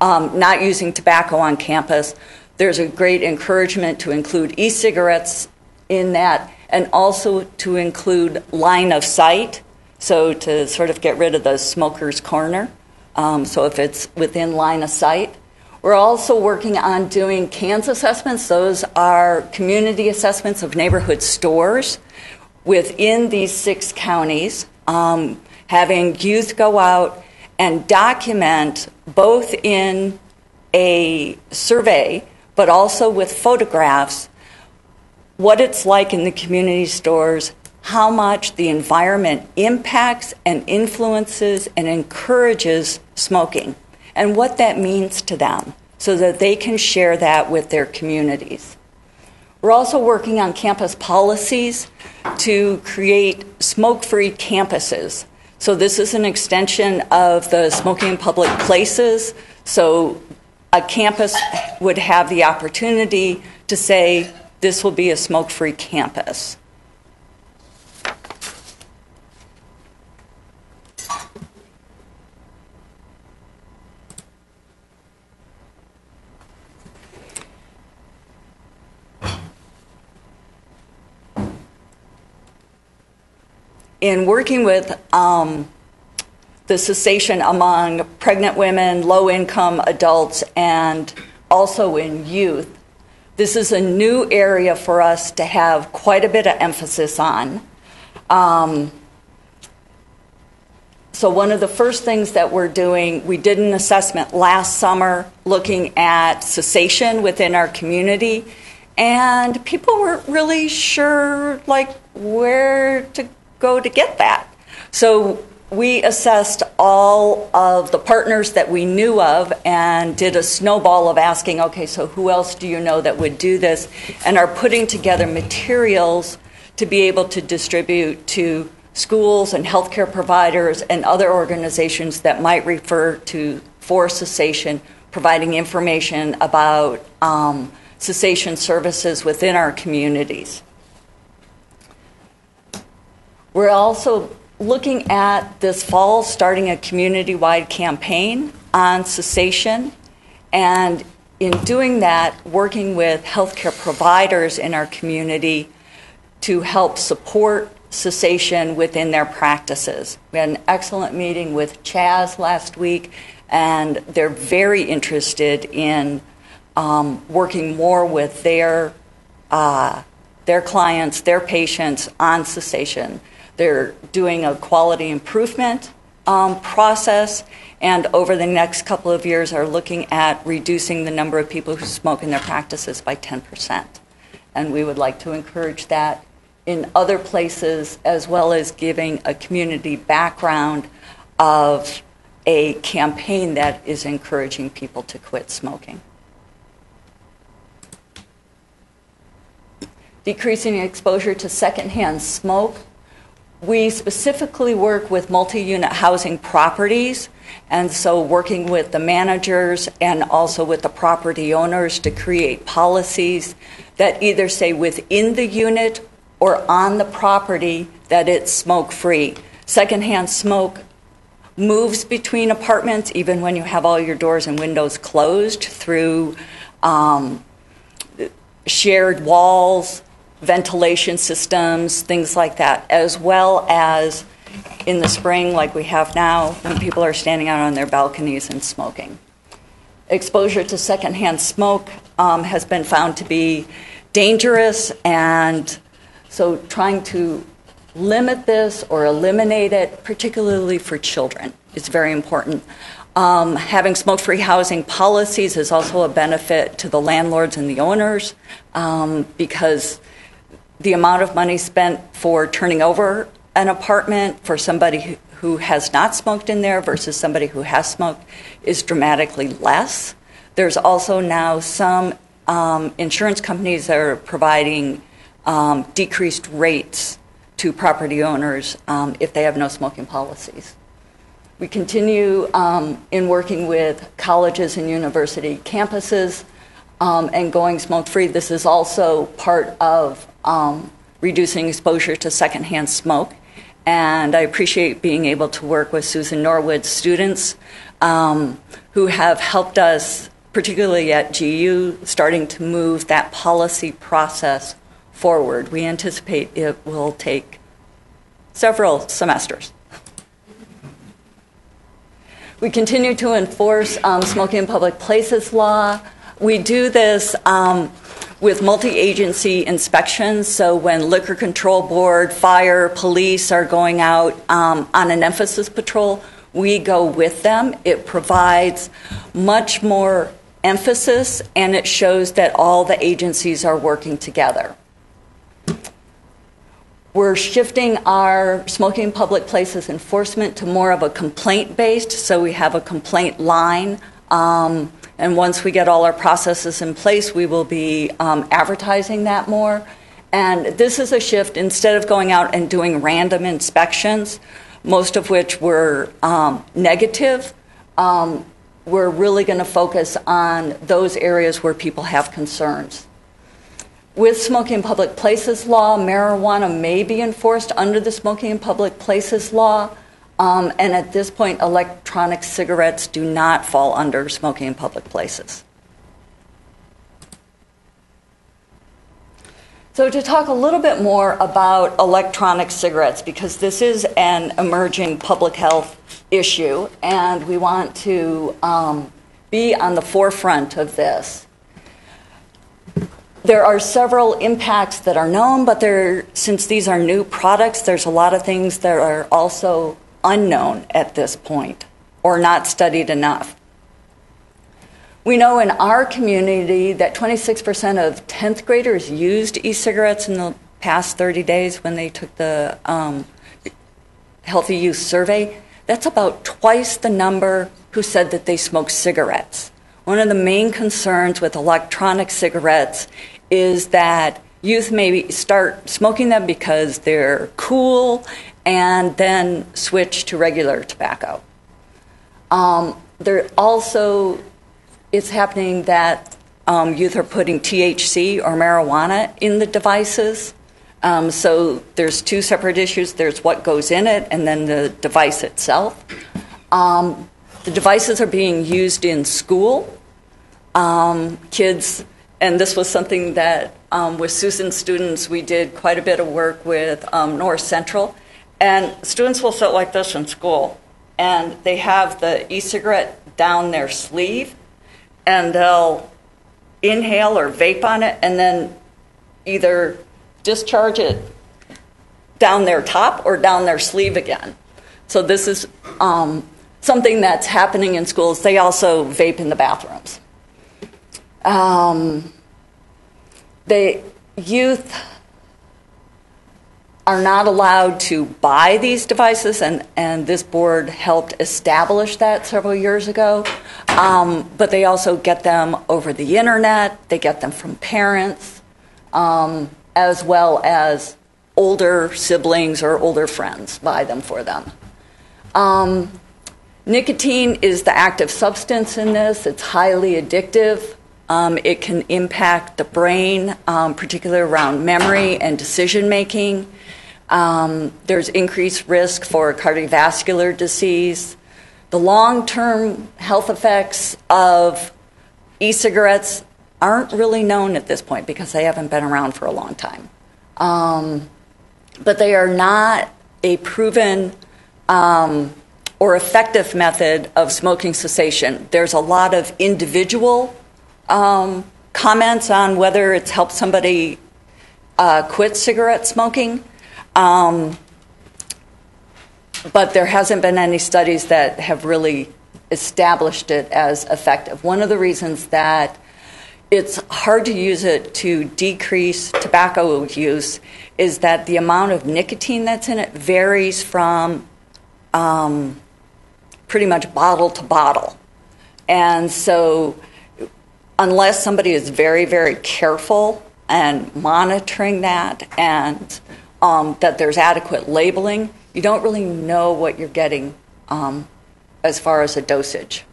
not using tobacco on campus. There's a great encouragement to include e-cigarettes in that, and also to include line of sight, so to sort of get rid of the smoker's corner. So if it's within line of sight, We're also working on doing CANS assessments. Those are community assessments of neighborhood stores within these 6 counties, having youth go out and document both in a survey but also with photographs what it's like in the community stores, how much the environment impacts and influences and encourages smoking, and what that means to them so that they can share that with their communities. We're also working on campus policies to create smoke-free campuses. So this is an extension of the smoking in public places. So a campus would have the opportunity to say, this will be a smoke-free campus. In working with the cessation among pregnant women, low-income adults, and also in youth, this is a new area for us to have quite a bit of emphasis on. So one of the first things that we're doing, we did an assessment last summer looking at cessation within our community, and people weren't really sure where to go to get that. So we assessed all of the partners that we knew of and did a snowball of asking, okay, so who else do you know that would do this? And are putting together materials to be able to distribute to schools and healthcare providers and other organizations that might refer to for cessation, providing information about cessation services within our communities. We're also looking at this fall starting a community-wide campaign on cessation, and in doing that, working with healthcare providers in our community to help support cessation within their practices. We had an excellent meeting with Chaz last week, and they're very interested in working more with their clients, their patients on cessation. They're doing a quality improvement process, and over the next couple of years are looking at reducing the number of people who smoke in their practices by 10%. And we would like to encourage that in other places, as well as giving a community background of a campaign that is encouraging people to quit smoking. Decreasing exposure to secondhand smoke. We specifically work with multi-unit housing properties, and so working with the managers and also with the property owners to create policies that either say within the unit or on the property that it's smoke-free. Secondhand smoke moves between apartments even when you have all your doors and windows closed through shared walls, ventilation systems, things like that, as well as in the spring like we have now when people are standing out on their balconies and smoking. Exposure to secondhand smoke has been found to be dangerous, and so trying to limit this or eliminate it, particularly for children, is very important. Having smoke-free housing policies is also a benefit to the landlords and the owners because the amount of money spent for turning over an apartment for somebody who has not smoked in there versus somebody who has smoked is dramatically less. There's also now some insurance companies that are providing decreased rates to property owners if they have no smoking policies. We continue in working with colleges and university campuses and going smoke-free. This is also part of reducing exposure to secondhand smoke. And I appreciate being able to work with Susan Norwood's students who have helped us, particularly at GU, starting to move that policy process forward. We anticipate it will take several semesters. We continue to enforce smoking in public places law. We do this with multi-agency inspections. So when Liquor Control Board, fire, police are going out on an emphasis patrol, we go with them. It provides much more emphasis, and it shows that all the agencies are working together. We're shifting our smoking in public places enforcement to more of a complaint-based, so we have a complaint line. And once we get all our processes in place, we will be advertising that more. And this is a shift. Instead of going out and doing random inspections, most of which were negative, we're really going to focus on those areas where people have concerns. With smoking in public places law, marijuana may be enforced under the smoking in public places law. And at this point, electronic cigarettes do not fall under smoking in public places. So to talk a little bit more about electronic cigarettes, because this is an emerging public health issue, and we want to be on the forefront of this. There are several impacts that are known, but since these are new products, there's a lot of things that are also unknown at this point or not studied enough. We know in our community that 26% of 10th graders used e-cigarettes in the past 30 days when they took the Healthy Youth Survey. That's about twice the number who said that they smoked cigarettes. One of the main concerns with electronic cigarettes is that youth may start smoking them because they're cool and then switch to regular tobacco. There also, it's happening that youth are putting THC or marijuana in the devices. So there's two separate issues. There's what goes in it and then the device itself. The devices are being used in school. Kids, and this was something that with Susan's students, we did quite a bit of work with North Central. And students will sit like this in school, and they have the e-cigarette down their sleeve, and they'll inhale or vape on it, and then either discharge it down their top or down their sleeve again. So this is something that's happening in schools. They also vape in the bathrooms. The youth are not allowed to buy these devices, and this board helped establish that several years ago. But they also get them over the internet. They get them from parents, as well as older siblings or older friends buy them for them. Nicotine is the active substance in this. It's highly addictive. It can impact the brain, particularly around memory and decision making. There's increased risk for cardiovascular disease. The long-term health effects of e-cigarettes aren't really known at this point because they haven't been around for a long time. But they are not a proven or effective method of smoking cessation. There's a lot of individual comments on whether it's helped somebody quit cigarette smoking. But there hasn't been any studies that have really established it as effective. One of the reasons that it's hard to use it to decrease tobacco use is that the amount of nicotine that's in it varies from pretty much bottle to bottle. And so unless somebody is very, very careful and monitoring that and that there's adequate labeling, you don't really know what you're getting as far as a dosage.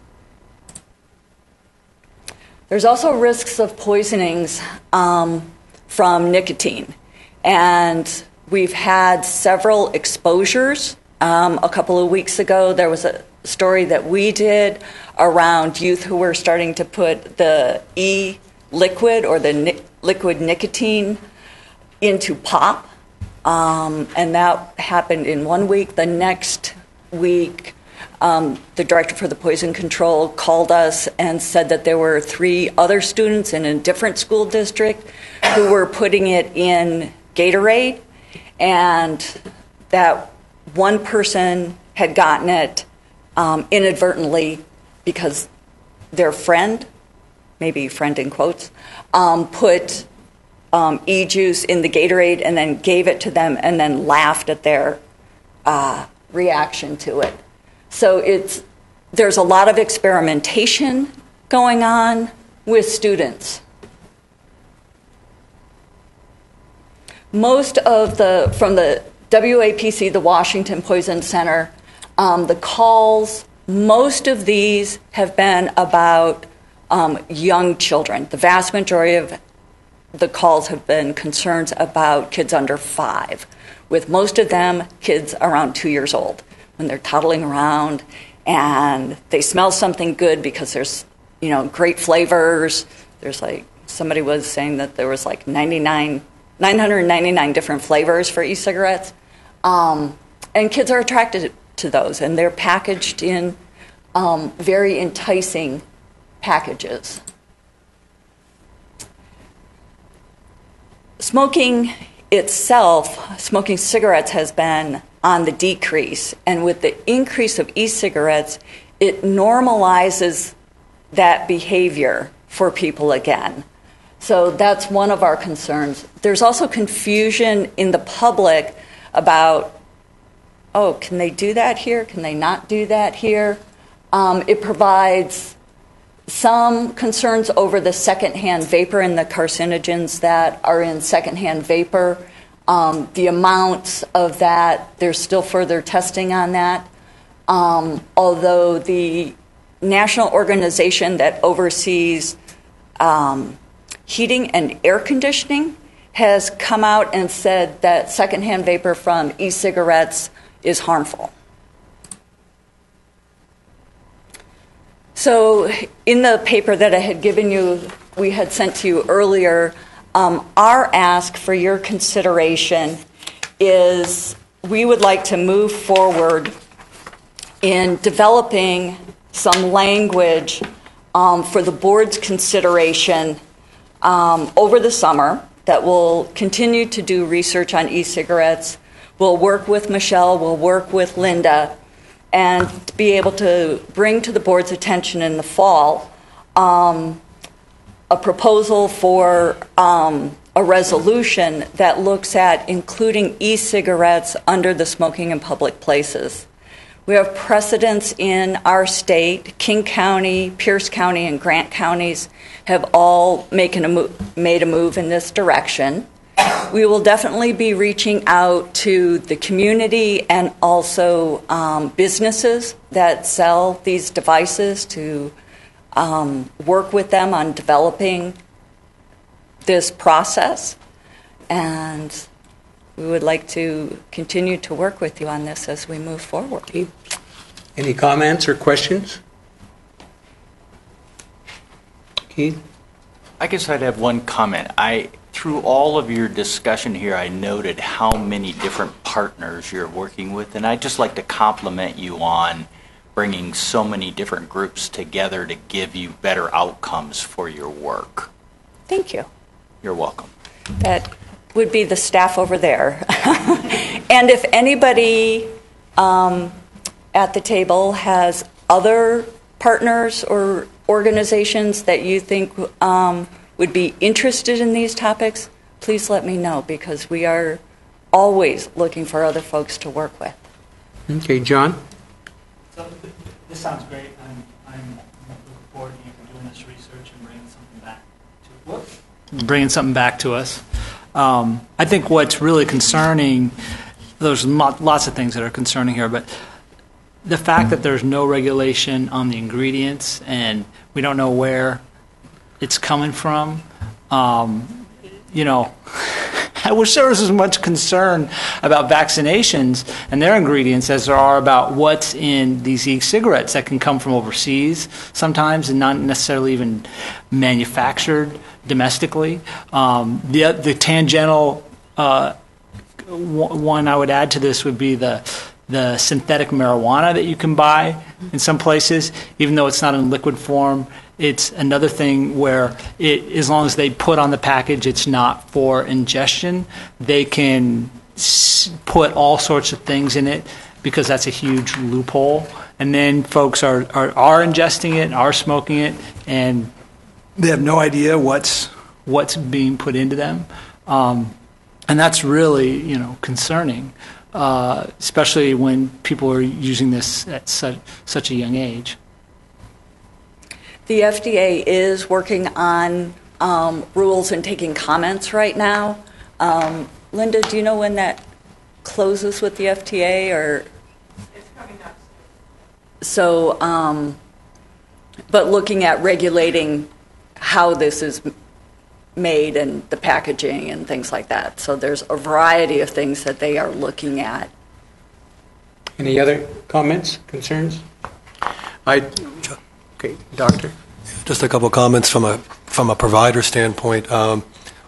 There's also risks of poisonings from nicotine. And we've had several exposures. A couple of weeks ago, there was a story that we did around youth who were starting to put the e-liquid or the liquid nicotine into pop. And that happened in 1 week. The next week, the director for the poison control called us and said that there were 3 other students in a different school district who were putting it in Gatorade, and that one person had gotten it inadvertently because their friend, maybe friend in quotes, put e-juice in the Gatorade and then gave it to them and then laughed at their reaction to it. So there's a lot of experimentation going on with students. Most of from the WAPC, the Washington Poison Center, the calls, most of these have been about young children. The vast majority of the calls have been concerns about kids under 5, with most of them kids around 2 years old, when they're toddling around and they smell something good because there's, great flavors. There's somebody was saying that there was 999 different flavors for e-cigarettes. And kids are attracted to those, and they're packaged in very enticing packages. Smoking itself, smoking cigarettes has been on the decrease, and with the increase of e-cigarettes, it normalizes that behavior for people again. So that's one of our concerns. There's also confusion in the public about, can they do that here? Can they not do that here? It provides some concerns over the secondhand vapor and the carcinogens that are in secondhand vapor. The amounts of that, there's still further testing on that. Although the national organization that oversees heating and air conditioning has come out and said that secondhand vapor from e-cigarettes is harmful. So in the paper that I had given you, we had sent to you earlier, our ask for your consideration is we would like to move forward in developing some language for the board's consideration over the summer that will continue to do research on e-cigarettes. We'll work with Michelle, we'll work with Linda, and be able to bring to the board's attention in the fall a proposal for a resolution that looks at including e-cigarettes under the smoking in public places. We have precedents in our state. King County, Pierce County, and Grant counties have all made a move in this direction. We will definitely be reaching out to the community and also businesses that sell these devices to work with them on developing this process. And we would like to continue to work with you on this as we move forward. Any comments or questions? Keith? I guess I'd have one comment. Through all of your discussion here, I noted how many different partners you're working with, and I'd just like to compliment you on bringing so many different groups together to give you better outcomes for your work. Thank you. You're welcome. That would be the staff over there. And if anybody at the table has other partners or organizations that you think would be interested in these topics, please let me know, because we are always looking for other folks to work with. Okay, John? So this sounds great. I'm looking forward to you doing this research and bringing something back to us. I think what's really concerning, there's lots of things that are concerning here, but the fact that there's no regulation on the ingredients and we don't know where it's coming from, I wish there was as much concern about vaccinations and their ingredients as there are about what's in these e-cigarettes that can come from overseas sometimes and not necessarily even manufactured domestically. The tangential one I would add to this would be the the synthetic marijuana that you can buy in some places, even though it's not in liquid form. It's another thing where, as long as they put on the package it's not for ingestion, they can put all sorts of things in it, because that's a huge loophole. And then folks are ingesting it, are smoking it, and they have no idea what's being put into them. And that's really, concerning, especially when people are using this at such a young age. The FDA is working on rules and taking comments right now. Linda, do you know when that closes with the FDA? Or it's coming up. So, but looking at regulating how this is made and the packaging and things like that. So there's a variety of things that they are looking at. Any other comments, concerns? Okay, doctor. Just a couple of comments from a provider standpoint. One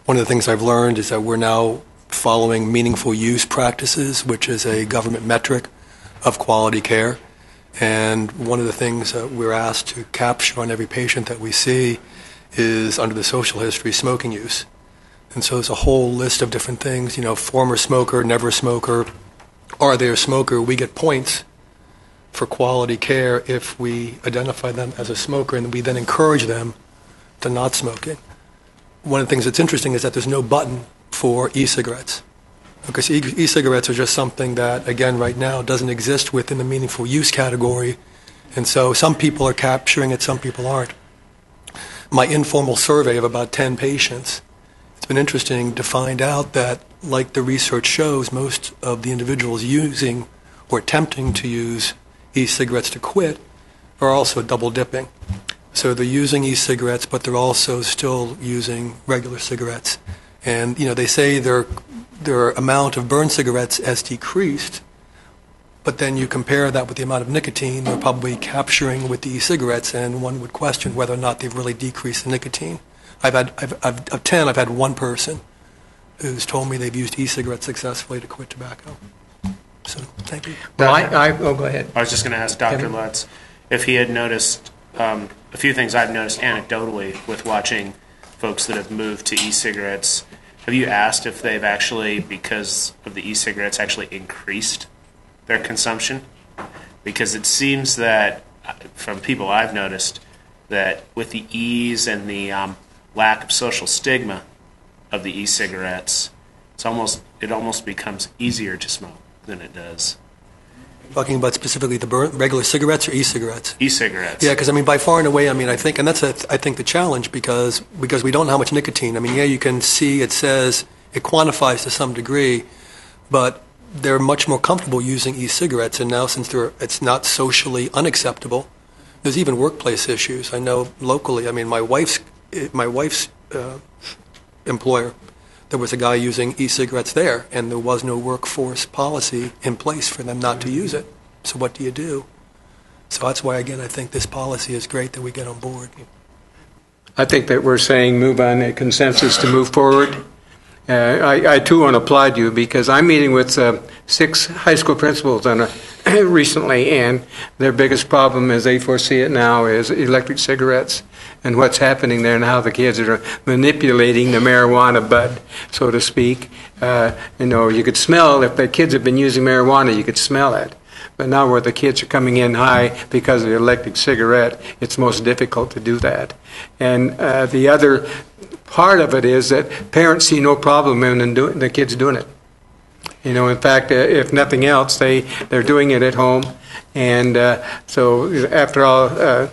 of the things I've learned is that we're now following meaningful use practices, which is a government metric of quality care. And one of the things that we're asked to capture on every patient that we see is, under the social history, smoking use. And so there's a whole list of different things, former smoker, never smoker, are they a smoker? We get points for quality care if we identify them as a smoker, and we then encourage them to not smoking. One of the things that's interesting is that there's no button for e-cigarettes, because e-cigarettes are just something that, again, right now doesn't exist within the meaningful use category, and so some people are capturing it, some people aren't. My informal survey of about 10 patients, it's been interesting to find out that, like the research shows, most of the individuals using or attempting to use e-cigarettes to quit are also double dipping. So they're using e-cigarettes, but they're also still using regular cigarettes. And they say their amount of burn cigarettes has decreased, but then you compare that with the amount of nicotine they're probably capturing with the e-cigarettes, and one would question whether or not they've really decreased the nicotine. Of 10, I've had one person who's told me they've used e-cigarettes successfully to quit tobacco. So, thank you. Well, go ahead. I was just going to ask Dr. Kevin? Lutz if he had noticed a few things I've noticed anecdotally with watching folks that have moved to e-cigarettes. Have you asked if they've actually, because of the e-cigarettes, actually increased their consumption? Because it seems that, from people I've noticed, that with the ease and the lack of social stigma of the e-cigarettes, it almost becomes easier to smoke than it does. Talking about specifically the regular cigarettes or e-cigarettes? E-cigarettes. Yeah, because by far and away, I think, and that's I think the challenge, because we don't know how much nicotine. You can see it says it quantifies to some degree, but they're much more comfortable using e-cigarettes, and now since it's not socially unacceptable, there's even workplace issues. I know locally. My wife's employer, there was a guy using e-cigarettes there, and there was no workforce policy in place for them not to use it. So what do you do? So that's why, again, I think this policy is great that we get on board. I think that we're saying move on a consensus to move forward. I too want to applaud you, because I'm meeting with 6 high school principals recently, and their biggest problem, as they foresee it now, is electric cigarettes and what's happening there and how the kids are manipulating the marijuana bud, so to speak. You could smell, if the kids have been using marijuana, you could smell it. But now where the kids are coming in high because of the electric cigarette, it's most difficult to do that. And the other part of it is that parents see no problem in the kids doing it. In fact, if nothing else, they're doing it at home. And so after all,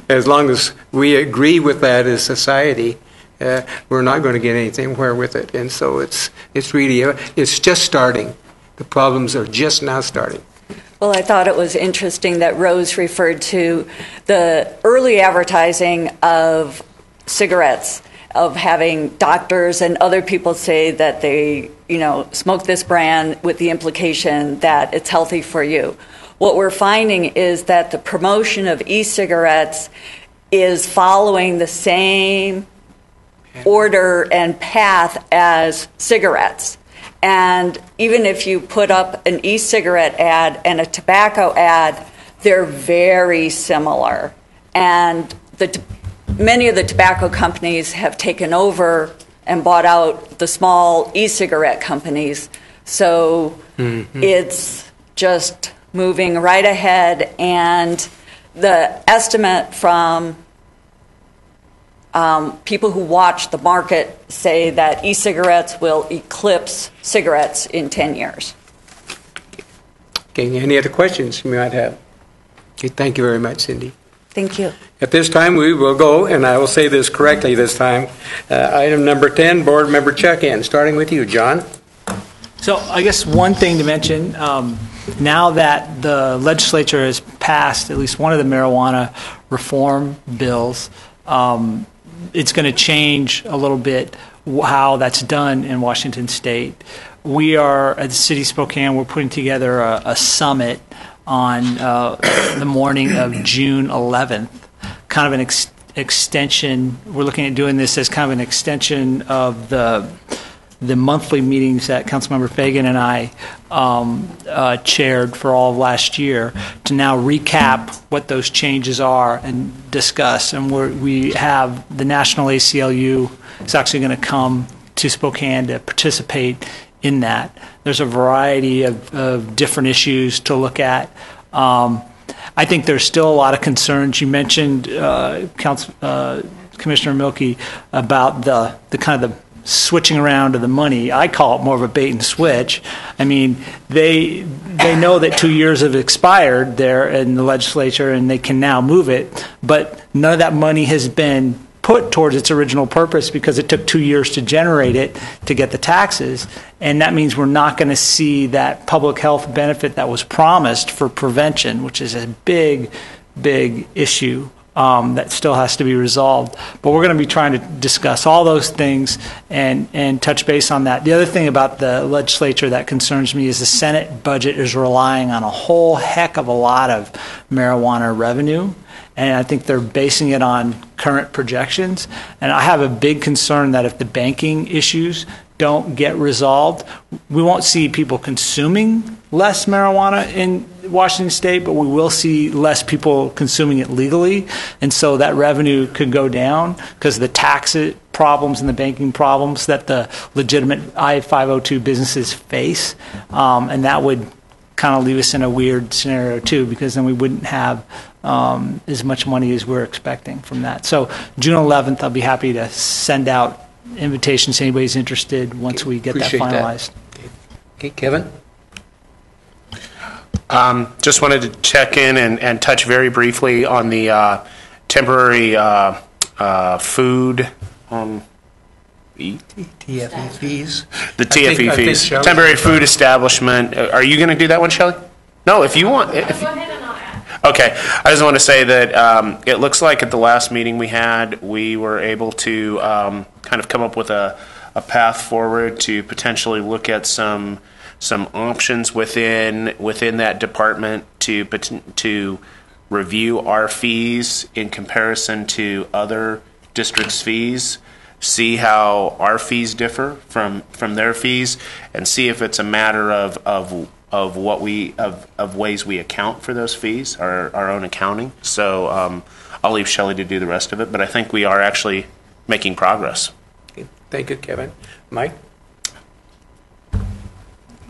as long as we agree with that as society, we're not going to get anywhere with it. And so it's just starting. The problems are just now starting. Well, I thought it was interesting that Rose referred to the early advertising of cigarettes, of having doctors and other people say that they, smoke this brand with the implication that it's healthy for you. What we're finding is that the promotion of e-cigarettes is following the same order and path as cigarettes. And even if you put up an e-cigarette ad and a tobacco ad, they're very similar. And many of the tobacco companies have taken over and bought out the small e-cigarette companies. So it's just moving right ahead. And the estimate from people who watch the market say that e-cigarettes will eclipse cigarettes in 10 years. Okay, any other questions you might have? Okay, thank you very much, Cindy. Thank you. At this time, we will go, and I will say this correctly this time, item number 10, board member check-in, starting with you, John. So I guess one thing to mention, now that the legislature has passed at least one of the marijuana reform bills, it's going to change a little bit how that's done in Washington State. We are, at the City of Spokane, we're putting together a summit on the morning of June 11th, kind of an extension. We're looking at doing this as kind of an extension of the monthly meetings that Councilmember Fagan and I chaired for all of last year, to now recap what those changes are and discuss. And we have the National ACLU is actually going to come to Spokane to participate in that. There's a variety of different issues to look at. I think there's still a lot of concerns. You mentioned, Commissioner Milkey, about the kind of the switching around of the money. I call it more of a bait and switch. I mean, they know that 2 years have expired there in the legislature and they can now move it, but none of that money has been put towards its original purpose because it took 2 years to generate it to get the taxes. And that means we're not going to see that public health benefit that was promised for prevention, which is a big, big issue that still has to be resolved. But we're going to be trying to discuss all those things and touch base on that. The other thing about the legislature that concerns me is the Senate budget is relying on a whole heck of a lot of marijuana revenue. And I think they're basing it on current projections. And I have a big concern that if the banking issues don't get resolved, we won't see people consuming less marijuana in Washington State, but we will see less people consuming it legally. And so that revenue could go down because of the tax problems and the banking problems that the legitimate I-502 businesses face. And that would kind of leave us in a weird scenario too, because then we wouldn't have as much money as we're expecting from that. So June 11th, I'll be happy to send out invitations to anybody's interested once we get that finalized. Okay, Kevin? Just wanted to check in and touch very briefly on the temporary food TFE fees. The TFE fees. Temporary food establishment. Are you going to do that one, Shelley? No, if you want. Go ahead and I'll add. Okay. I just want to say that it looks like at the last meeting we had, we were able to kind of come up with a path forward to potentially look at some options within that department to review our fees in comparison to other districts' fees, see how our fees differ from their fees, and see if it's a matter of ways we account for those fees, our own accounting. So I'll leave Shelley to do the rest of it, but I think we are actually making progress. Okay. Thank you, Kevin. Mike?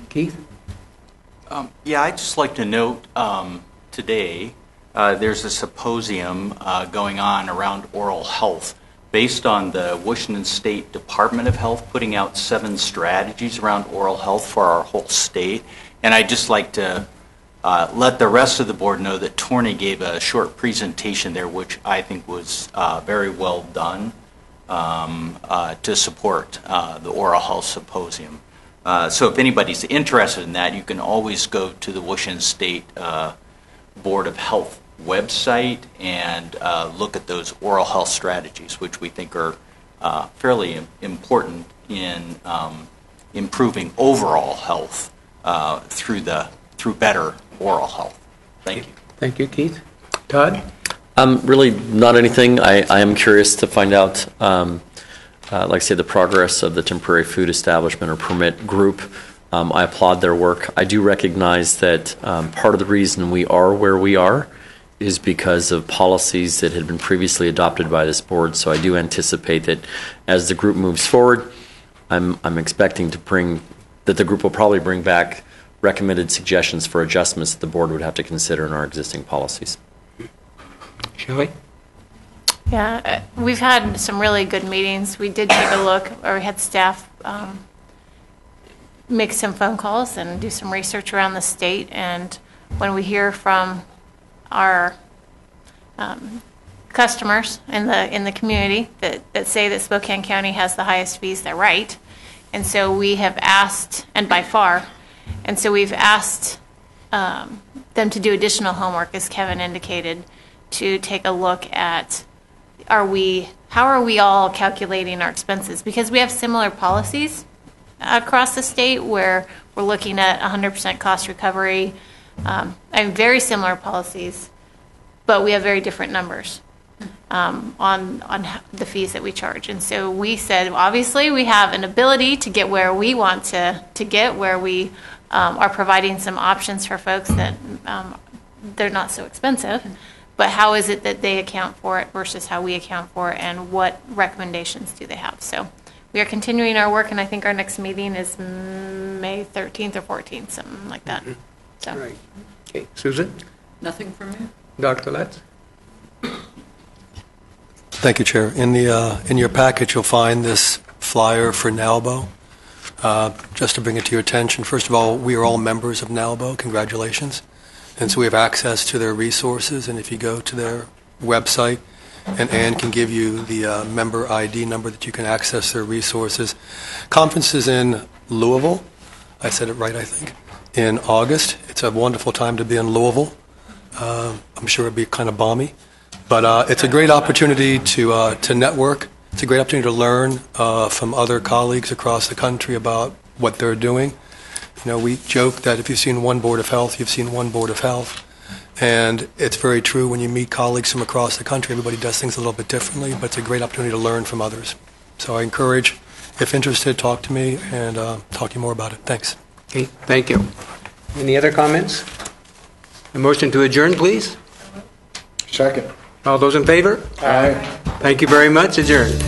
Keith? Yeah, I'd just like to note today there's a symposium going on around oral health based on the Washington State Department of Health putting out 7 strategies around oral health for our whole state. And I'd just like to let the rest of the board know that Torney gave a short presentation there, which I think was very well done to support the oral health symposium. So if anybody's interested in that, you can always go to the Washington State Board of Health website and look at those oral health strategies, which we think are fairly important in improving overall health through better oral health. Thank you. Thank you, Keith. Todd? Really not anything. I am curious to find out like I say, the progress of the temporary food establishment or permit group. I applaud their work. I do recognize that part of the reason we are where we are is because of policies that had been previously adopted by this board. So I do anticipate that as the group moves forward, I'm expecting that the group will probably bring back recommended suggestions for adjustments that the board would have to consider in our existing policies. Shelley? Yeah, we've had some really good meetings. We did take a look, or we had staff make some phone calls and do some research around the state. And when we hear from our customers in the community that say that Spokane County has the highest fees, they're right. And so we have asked, and by far, and so we've asked them to do additional homework, as Kevin indicated, to take a look at how are we all calculating our expenses? Because we have similar policies across the state where we're looking at 100% cost recovery, and very similar policies, but we have very different numbers on the fees that we charge. And so we said, obviously, we have an ability to get where we want to get, where we are providing some options for folks that they're not so expensive. But how is it that they account for it versus how we account for it, and what recommendations do they have? So we are continuing our work, and I think our next meeting is May 13th or 14th, something like that. So. All right. Okay. Susan? Nothing from me. Dr. Letts? Thank you, Chair. In your package, you'll find this flyer for NALBO. Just to bring it to your attention, first of all, we are all members of NALBO. Congratulations. And so we have access to their resources, and if you go to their website, and Ann can give you the member ID number that you can access their resources. Conference is in Louisville. I said it right, I think. In August. It's a wonderful time to be in Louisville. I'm sure it'll be kind of balmy. But it's a great opportunity to network. It's a great opportunity to learn from other colleagues across the country about what they're doing. You know, we joke that if you've seen one Board of Health, you've seen one Board of Health. And it's very true when you meet colleagues from across the country. Everybody does things a little bit differently, but it's a great opportunity to learn from others. So I encourage, if interested, talk to me and talk to you more about it. Thanks. Okay, thank you. Any other comments? A motion to adjourn, please. Second. All those in favor? Aye. Thank you very much. Adjourned.